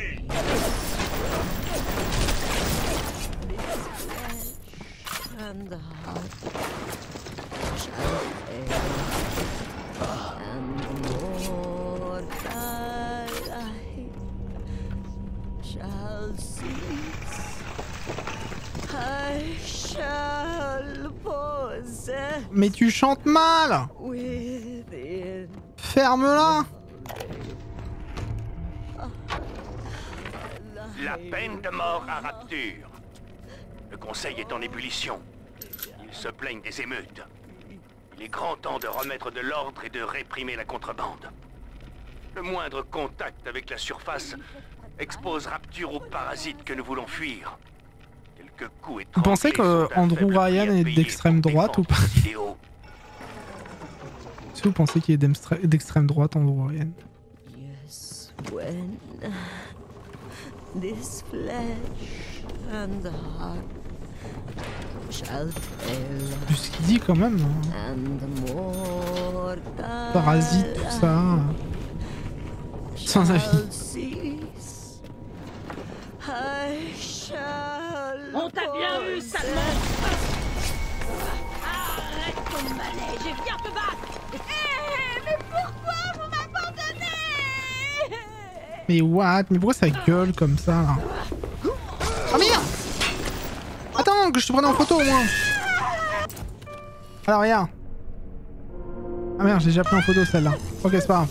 Mais tu chantes mal! Ferme-la! La peine de mort à Rapture. Le conseil est en ébullition. Ils se plaignent des émeutes. Il est grand temps de remettre de l'ordre et de réprimer la contrebande. Le moindre contact avec la surface expose Rapture aux parasites que nous voulons fuir. Quelques coups Vous pensez que Andrew Ryan est d'extrême droite ou pas? Est-ce que vous pensez qu'il est d'extrême droite, Andrew Ryan? Yes, when this flesh and the heart shall fail. Vu ce qu'il dit quand même. Parasite, tout ça. Sans avis. On t'a bien vu, saleman! Arrête ton manège et viens te battre! Mais pourquoi vous m'abandonnez? Mais what? Mais pourquoi ça gueule comme ça là? Oh merde! Attends, que je te prenne en photo au moins! Alors regarde! Ah merde, j'ai déjà pris en photo celle-là. Ok, c'est pas grave.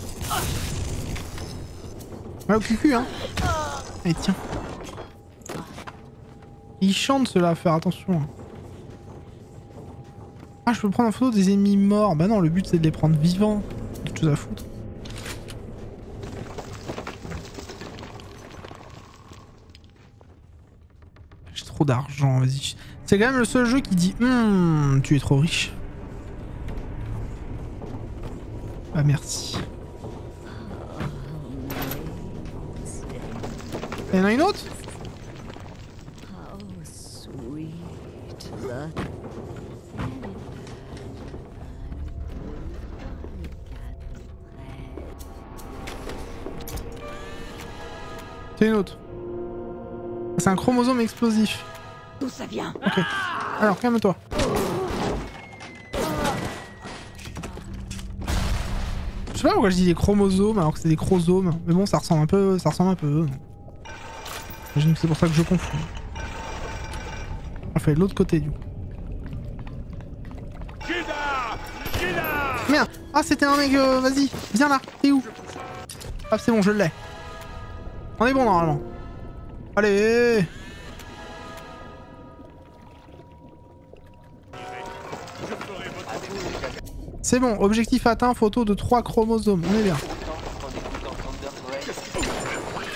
Ouais, au cul hein! Allez, tiens. Ils chantent ceux-là, faire attention. Ah, je peux prendre en photo des ennemis morts. Bah non, le but c'est de les prendre vivants. Quelque chose à foutre. J'ai trop d'argent, vas-y. C'est quand même le seul jeu qui dit tu es trop riche. Bah merci. Il y en a une autre? C'est une autre. C'est un chromosome explosif. D'où ça vient? Ok. Alors, calme-toi. Je sais pas pourquoi je dis des chromosomes alors que c'est des chromosomes. Mais bon, ça ressemble un peu. J'imagine que c'est pour ça que je confonds. On fait de l'autre côté du coup. Merde. Ah, c'était un mec. Vas-y, viens là. T'es où? Ah, c'est bon, je l'ai. On est bon normalement. Allez. C'est bon, objectif atteint, photo de 3 chromosomes, on est bien. Ça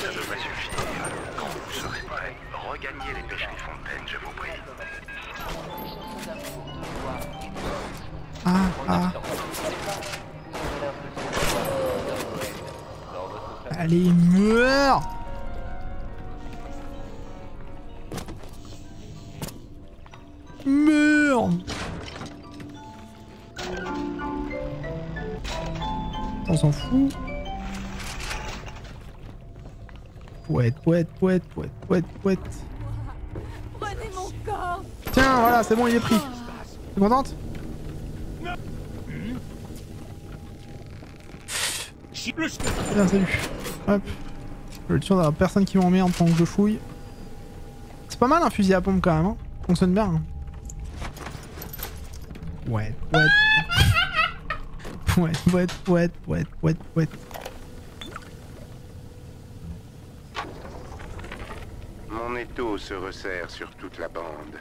devrait suffire. Quand vous serez prêt, regagnez les pêcheries Fontaine, je vous prie. Ah. Allez, meurs. Meurs. On s'en fout. Poète. Prenez mon corps. Tiens, voilà, c'est bon, il est pris. T'es contente? Bien, salut. Hop. Je suis sûr d'avoir personne qui m'emmerde pendant que je fouille. C'est pas mal un fusil à pompe quand même, hein. Fonctionne bien. Hein. Ouais. Mon étau se resserre sur toute la bande.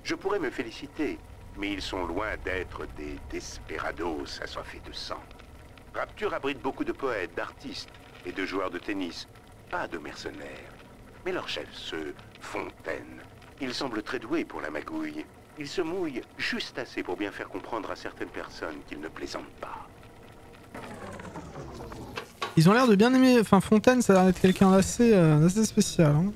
Je pourrais me féliciter, mais ils sont loin d'être des desperados assoiffés de sang. Rapture abrite beaucoup de poètes, d'artistes et de joueurs de tennis, pas de mercenaires. Mais leur chef, ce Fontaine, il semble très doué pour la magouille. Il se mouille juste assez pour bien faire comprendre à certaines personnes qu'il ne plaisante pas. Ils ont l'air de bien aimer... Enfin, Fontaine, ça a l'air d'être quelqu'un d'assez spécial. Hein.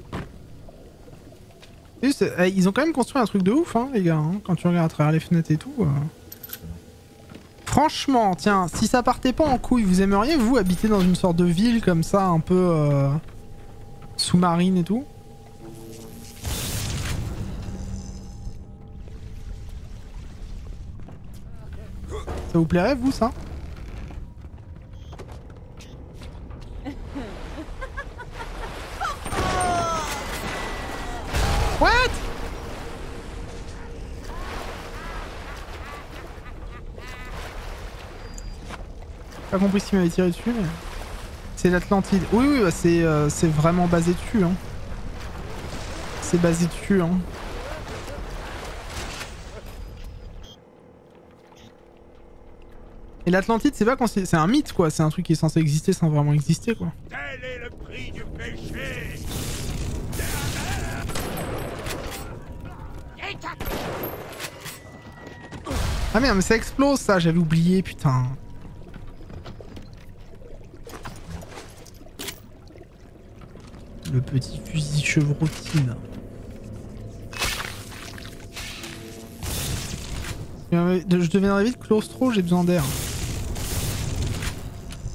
Ils ont quand même construit un truc de ouf, hein, les gars. Hein, quand tu regardes à travers les fenêtres et tout. Franchement, tiens, si ça partait pas en couille, vous aimeriez, vous, habiter dans une sorte de ville comme ça, un peu sous-marine et tout? Ça vous plairait, vous, ça? What? Pas compris ce qu'il m'avait tiré dessus, mais... C'est l'Atlantide. Oui, bah c'est vraiment basé dessus, hein. C'est basé dessus, hein. Et l'Atlantide, c'est pas c'est un mythe, quoi. C'est un truc qui est censé exister sans vraiment exister, quoi. Tel est le prix du péché. Ah merde, mais ça explose, ça. J'avais oublié, putain. Le petit fusil chevrotine. Je deviendrai vite claustro, j'ai besoin d'air.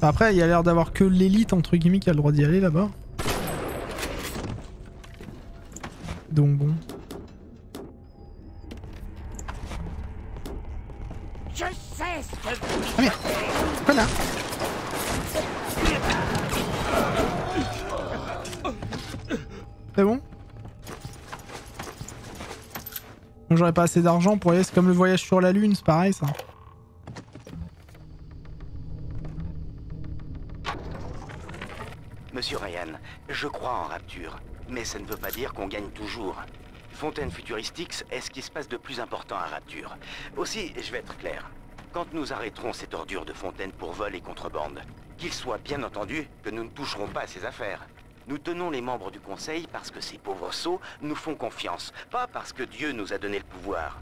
Après, il y a l'air d'avoir que l'élite, entre guillemets, qui a le droit d'y aller là-bas. Donc bon. Je sais ce que vous... Ah merde. Connard. C'est bon? J'aurais pas assez d'argent pour y aller, c'est comme le voyage sur la lune, c'est pareil ça. Monsieur Ryan, je crois en Rapture, mais ça ne veut pas dire qu'on gagne toujours. Fontaine Futuristix est ce qui se passe de plus important à Rapture. Aussi, je vais être clair, quand nous arrêterons cette ordure de Fontaine pour vol et contrebande, qu'il soit bien entendu que nous ne toucherons pas à ses affaires. Nous tenons les membres du Conseil parce que ces pauvres sots nous font confiance, pas parce que Dieu nous a donné le pouvoir.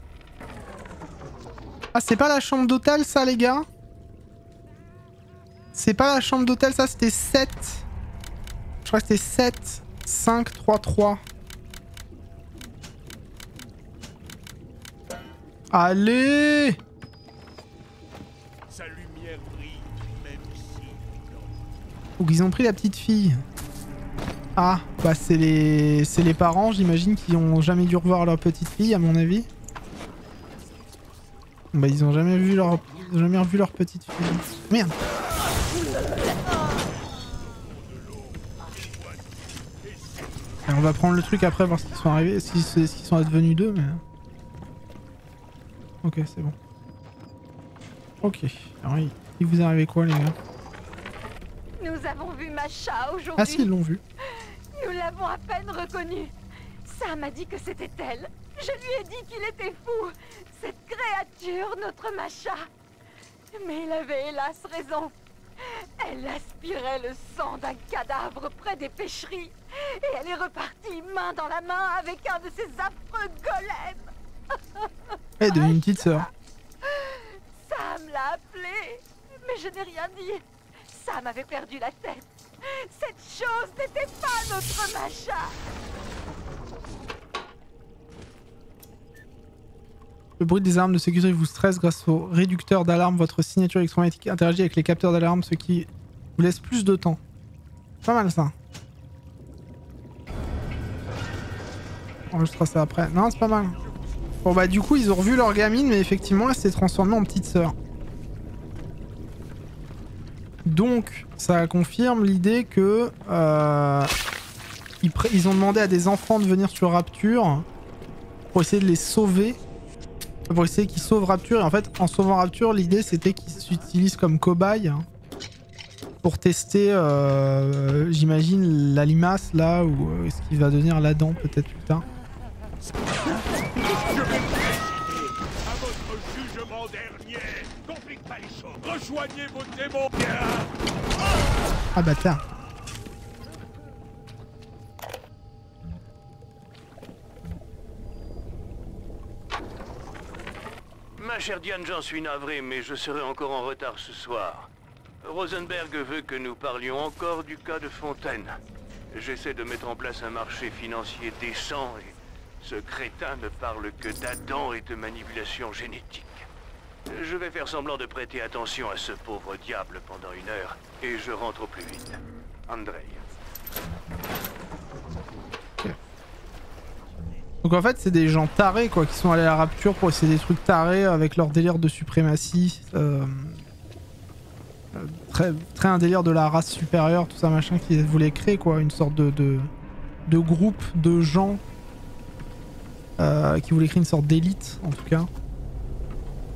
Ah, c'est pas la chambre d'hôtel ça, les gars? C'est pas la chambre d'hôtel ça, c'était 7. Je crois que c'était 7, 5, 3, 3. Allez! Sa lumière brille, même si... Donc ils ont pris la petite fille. Ah, bah c'est les parents, j'imagine, qui ont jamais dû revoir leur petite fille, à mon avis. Bah ils ont jamais vu leur, revu leur petite fille. Merde. Et on va prendre le truc après, voir ce qu'ils sont arrivés, ce qu'ils sont advenus d'eux, mais... Ok, c'est bon. Ok. Alors, il vous est arrivé quoi, les gars? Nous avons vu Masha aujourd'hui. Ah si, ils l'ont vu. Nous l'avons à peine reconnue. Sam m'a dit que c'était elle. Je lui ai dit qu'il était fou. Cette créature, notre Masha. Mais il avait hélas raison. Elle aspirait le sang d'un cadavre près des pêcheries. Et elle est repartie main dans la main avec un de ces affreux golems. Elle est devenue une petite sœur. Sam l'a appelée. Mais je n'ai rien dit. Sam avait perdu la tête. Cette chose n'était pas notre Masha. Le bruit des alarmes de sécurité vous stresse. Grâce au réducteur d'alarme, votre signature électromagnétique interagit avec les capteurs d'alarme, ce qui vous laisse plus de temps. Pas mal ça. On enregistrera ça après. Non, c'est pas mal. Bon bah du coup ils ont revu leur gamine, mais effectivement elle s'est transformée en petite sœur. Donc ça confirme l'idée que ils ont demandé à des enfants de venir sur Rapture pour essayer de les sauver. Pour essayer qu'ils sauvent Rapture. Et en fait en sauvant Rapture, l'idée c'était qu'ils s'utilisent comme cobayes pour tester j'imagine la limace là, ou ce qui va devenir la dent peut-être plus tard. Je vais décider à votre jugement dernier. Complique pas les choses. Rejoignez vos démons. Ah bâtard. Ma chère Diane, j'en suis navré, mais je serai encore en retard ce soir. Rosenberg veut que nous parlions encore du cas de Fontaine. J'essaie de mettre en place un marché financier décent et ce crétin ne parle que d'Adam et de manipulation génétique. Je vais faire semblant de prêter attention à ce pauvre diable pendant 1 heure et je rentre au plus vite. Andrei. Okay. Donc en fait c'est des gens tarés quoi, qui sont allés à la Rapture pour essayer des trucs tarés avec leur délire de suprématie. Très un délire de la race supérieure, tout ça machin, qu'ils voulaient créer quoi, une sorte de groupe de gens qui voulaient créer une sorte d'élite en tout cas.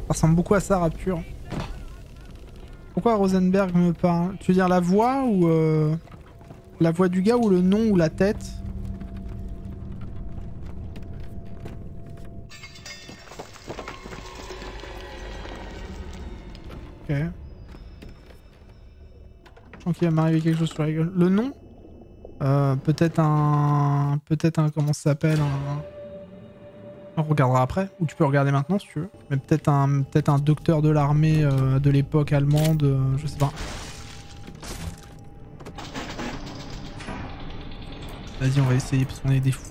Ça ressemble beaucoup à ça, Rapture. Pourquoi Rosenberg me parle? Tu veux dire la voix ou la voix du gars ou le nom ou la tête? Ok. Je sens qu'il va m'arriver quelque chose sur la gueule. Le nom? Peut-être un... Comment ça s'appelle? On regardera après, ou tu peux regarder maintenant si tu veux. Mais peut-être un docteur de l'armée de l'époque allemande, je sais pas. Vas-y, on va essayer parce qu'on est des fous.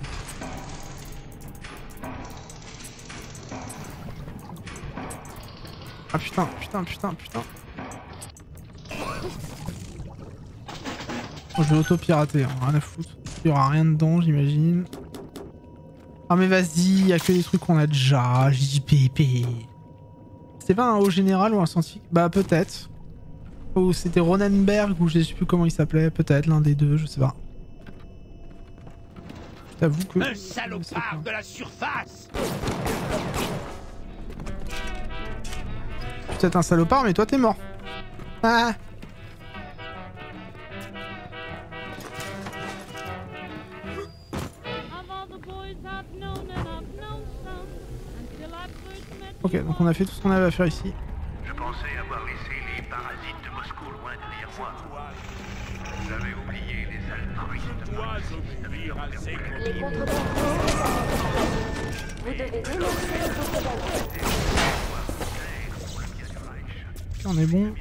Ah putain. Oh, je vais auto-pirater, hein, rien à foutre. Il y aura rien dedans, j'imagine. Ah mais vas-y, y'a que des trucs qu'on a déjà, JPP. C'était pas un haut général ou un scientifique? Bah peut-être. Ou c'était Ronenberg ou je sais plus comment il s'appelait, peut-être l'un des deux, je sais pas. Je t'avoue que... Un salopard de la surface. Peut-être un salopard, mais toi t'es mort. Ah. Ok, donc on a fait tout ce qu'on avait à faire ici. Je pensais avoir laissé les parasites de Moscou loin derrière moi. Vous avez oublié les altruistes. Je dois obéir à ses Les contrebandes. Vous devez dénoncer les contrebandes. On est bon.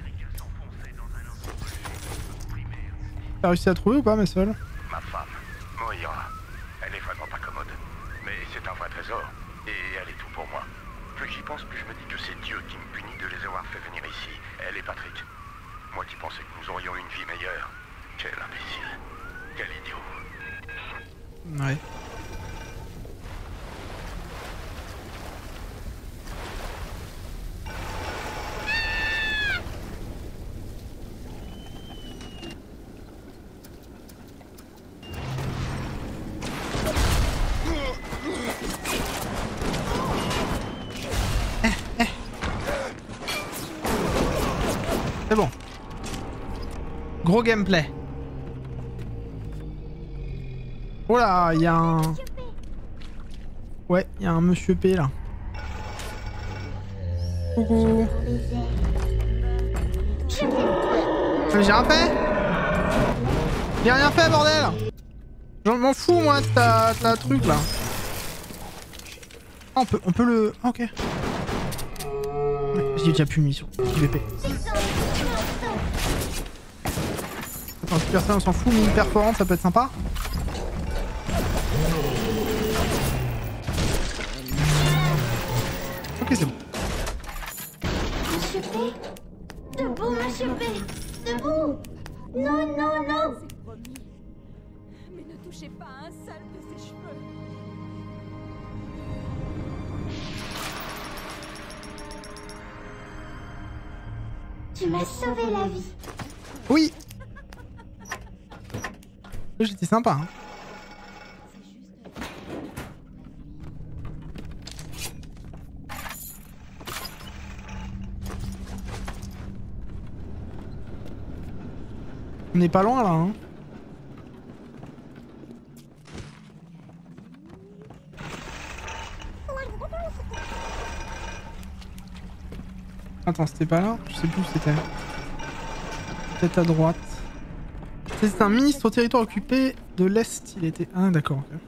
T'as réussi à trouver ou pas, Messol? Ma femme, Moira. Elle est vraiment pas commode. Mais c'est un vrai trésor. Et elle est tout pour moi. Plus j'y pense, plus je me dis que c'est Dieu qui me punit de les avoir fait venir ici, elle et Patrick. Moi qui pensais que nous aurions une vie meilleure. Quel imbécile. Quel idiot. Ouais. C'est bon. Gros gameplay. Oh là, il y a un... Ouais, il y a un monsieur P là. Coucou. Mais j'ai rien fait. J'ai rien fait, bordel. J'en m'en fous, moi, de ta truc, là. Ah, on peut le... Ah, ok. J'ai déjà plus de mission. JVP. Attends, super ça, on s'en fout. Mine perforante, ça peut être sympa. Ok, c'est bon. Monsieur P. Debout, Monsieur P. Debout. Non, non, non. Mais ne touchez pas à un seul de ses cheveux. Tu m'as sauvé la vie. Oui. J'étais sympa, hein. On n'est pas loin là, hein. Attends, c'était pas là? Je sais plus où c'était. Peut-être à droite. C'est un ministre au territoire occupé de l'Est. Il était... Ah d'accord, ok.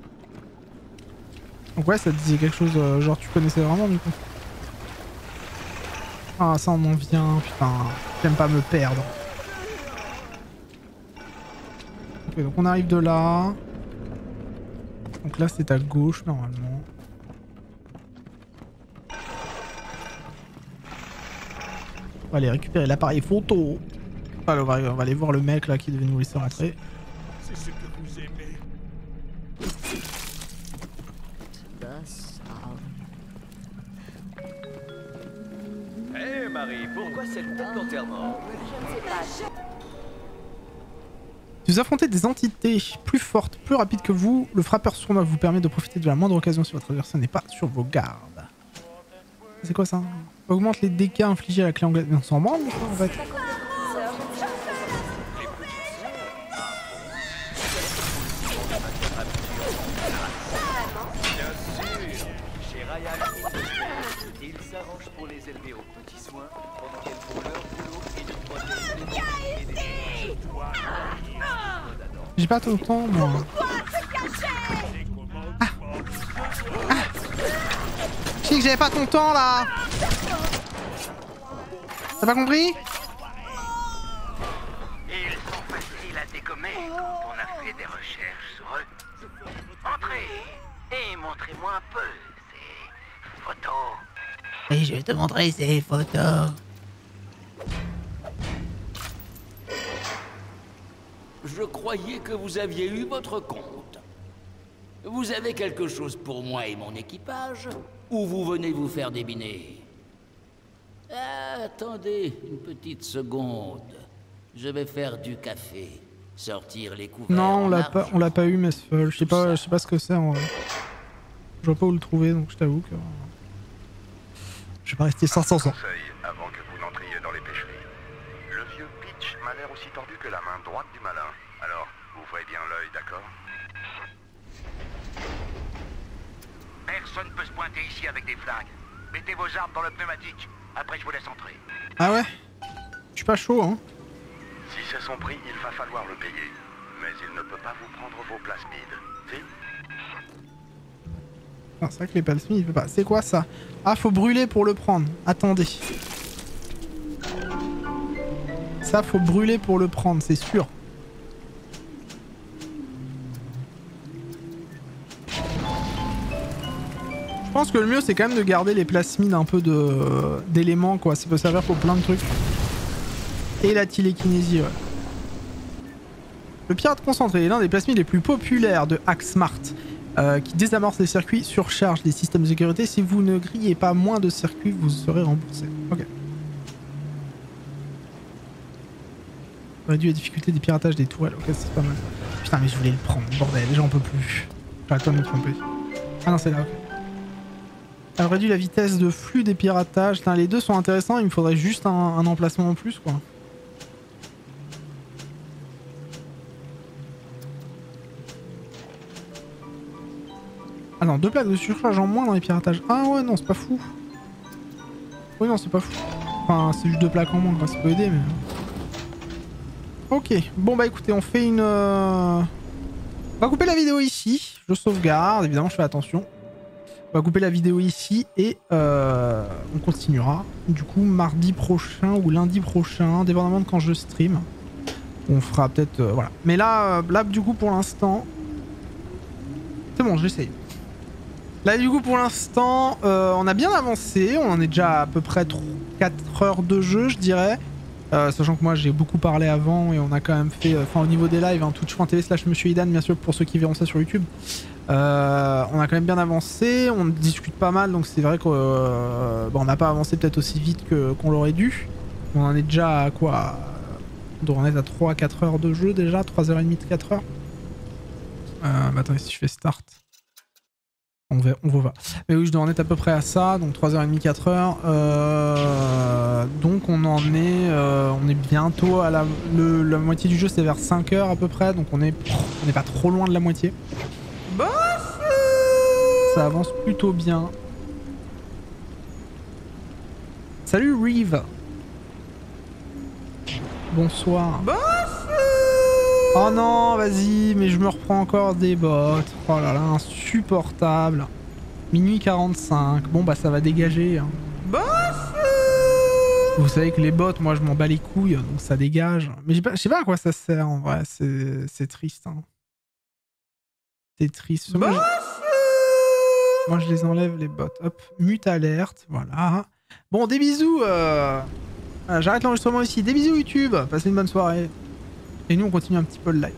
Donc ouais, ça te disait quelque chose, genre tu connaissais vraiment du coup. Ah ça on en vient, putain. J'aime pas me perdre. Ok, donc on arrive de là. Donc là c'est à gauche normalement. On va aller récupérer l'appareil photo. Alors, on va aller voir le mec là qui devait nous laisser rentrer. C'est ce que vous aimez. Hé Marie, pourquoi cette tête d'enterrement? Je ne sais pas. Si vous affrontez des entités plus fortes, plus rapides que vous, le frappeur sournois vous permet de profiter de la moindre occasion si votre adversaire n'est pas sur vos gardes. C'est quoi ça? Augmente les dégâts infligés à la clé anglaise. Mais on s'en branle en fait. Ils s'arrangent pour les élever aux petits soins pendant qu'elles font leur boulot et nous protègent les J'ai pas ton temps moi. Ah. Ah. Je sais que j'avais pas ton temps là. T'as pas compris? Ils sont faciles à dégommer quand on a fait des recherches sur eux. Entrez et montrez-moi un peu ces photos. Et je vais te montrer ces photos. Je croyais que vous aviez eu votre compte. Vous avez quelque chose pour moi et mon équipage? Ou vous venez vous faire débiner? Attendez une petite seconde. Je vais faire du café. Sortir les couverts. Non, on l'a pas eu, Messful. Je sais pas ce que c'est en vrai. Je vois pas où le trouver, donc je t'avoue que... Je vais pas rester 500 ans. Avant que vous n'entriez dans les pêcheries. Le vieux Peach m'a l'air aussi tordu que la main droite du malin. Alors, ouvrez bien l'œil, d'accord? Personne peut se pointer ici avec des flingues. Mettez vos armes dans le pneumatique. Après, je vous laisse entrer. Ah ouais? Je suis pas chaud, hein. Si c'est son prix, il va falloir le payer. Mais il ne peut pas vous prendre vos plasmides. Si? Ah, c'est vrai que les plasmides, il peut pas. C'est quoi ça? Ah, faut brûler pour le prendre. Attendez. Ça, faut brûler pour le prendre, c'est sûr. Je pense que le mieux, c'est quand même de garder les plasmides un peu d'éléments, quoi. Ça peut servir pour plein de trucs. Et la télékinésie, ouais. Le pirate concentré est l'un des plasmides les plus populaires de Hacksmart, qui désamorce les circuits, surcharge les systèmes de sécurité. Si vous ne grillez pas moins de circuits, vous serez remboursé. Ok. Réduit la difficulté des piratages des tourelles. Ok, c'est pas mal. Putain, mais je voulais le prendre, bordel, j'en peux plus. J'arrête pas de me tromper. Ah non, c'est là, ok. Elle réduit la vitesse de flux des piratages. Putain, les deux sont intéressants, il me faudrait juste un emplacement en plus, quoi. Ah non, 2 plaques de surcharge en moins dans les piratages. Ah ouais, non, c'est pas fou. Oui, non, c'est pas fou. Enfin, c'est juste 2 plaques en moins, quoi. Ça peut aider, mais... Ok, bon bah écoutez, on fait une... On va couper la vidéo ici. Je sauvegarde, évidemment je fais attention. On va couper la vidéo ici et on continuera. Du coup, mardi prochain ou lundi prochain, dépendamment de quand je stream. On fera peut-être... voilà. Mais là, du coup, pour l'instant... C'est bon, j'essaye. Là, du coup, pour l'instant, on a bien avancé. On en est déjà à peu près 4 heures de jeu, je dirais. Sachant que moi, j'ai beaucoup parlé avant et on a quand même fait... Enfin, au niveau des lives, hein, twitch.tv/Monsieur Idan, bien sûr, pour ceux qui verront ça sur YouTube. On a quand même bien avancé. On discute pas mal, donc c'est vrai qu'on on n'a pas avancé peut-être aussi vite qu'on l'aurait dû. On en est déjà à quoi? On doit en être à 3-4 heures de jeu déjà, 3h30 de 4 heures. Bah attendez, si je fais start, on va. Mais oui, je dois en être à peu près à ça, donc 3h30, 4 heures. Donc on en est, on est bientôt à la moitié du jeu, c'est vers 5 heures à peu près, donc on n'est pas trop loin de la moitié. Ça avance plutôt bien. Salut Reeve. Bonsoir. Oh non, vas-y, mais je me reprends encore des bots. Oh là là, insupportable. Minuit 45. Bon bah ça va dégager. Hein. Vous savez que les bots, moi je m'en bats les couilles, donc ça dégage. Mais je sais pas à quoi ça sert en vrai, c'est triste. Hein. C'est triste. Moi je les enlève les bots. Hop, mute alerte, voilà. Bon, des bisous. J'arrête l'enregistrement ici. Des bisous YouTube. Passez une bonne soirée. Et nous on continue un petit peu le live.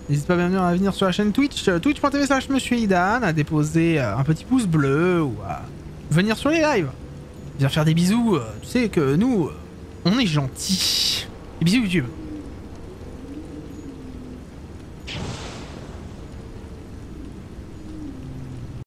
N'hésitez pas bien à venir sur la chaîne Twitch, twitch.tv/Monsieur Idan, à déposer un petit pouce bleu ou à venir sur les lives. Viens faire des bisous. Tu sais que nous, on est gentils. Des bisous YouTube.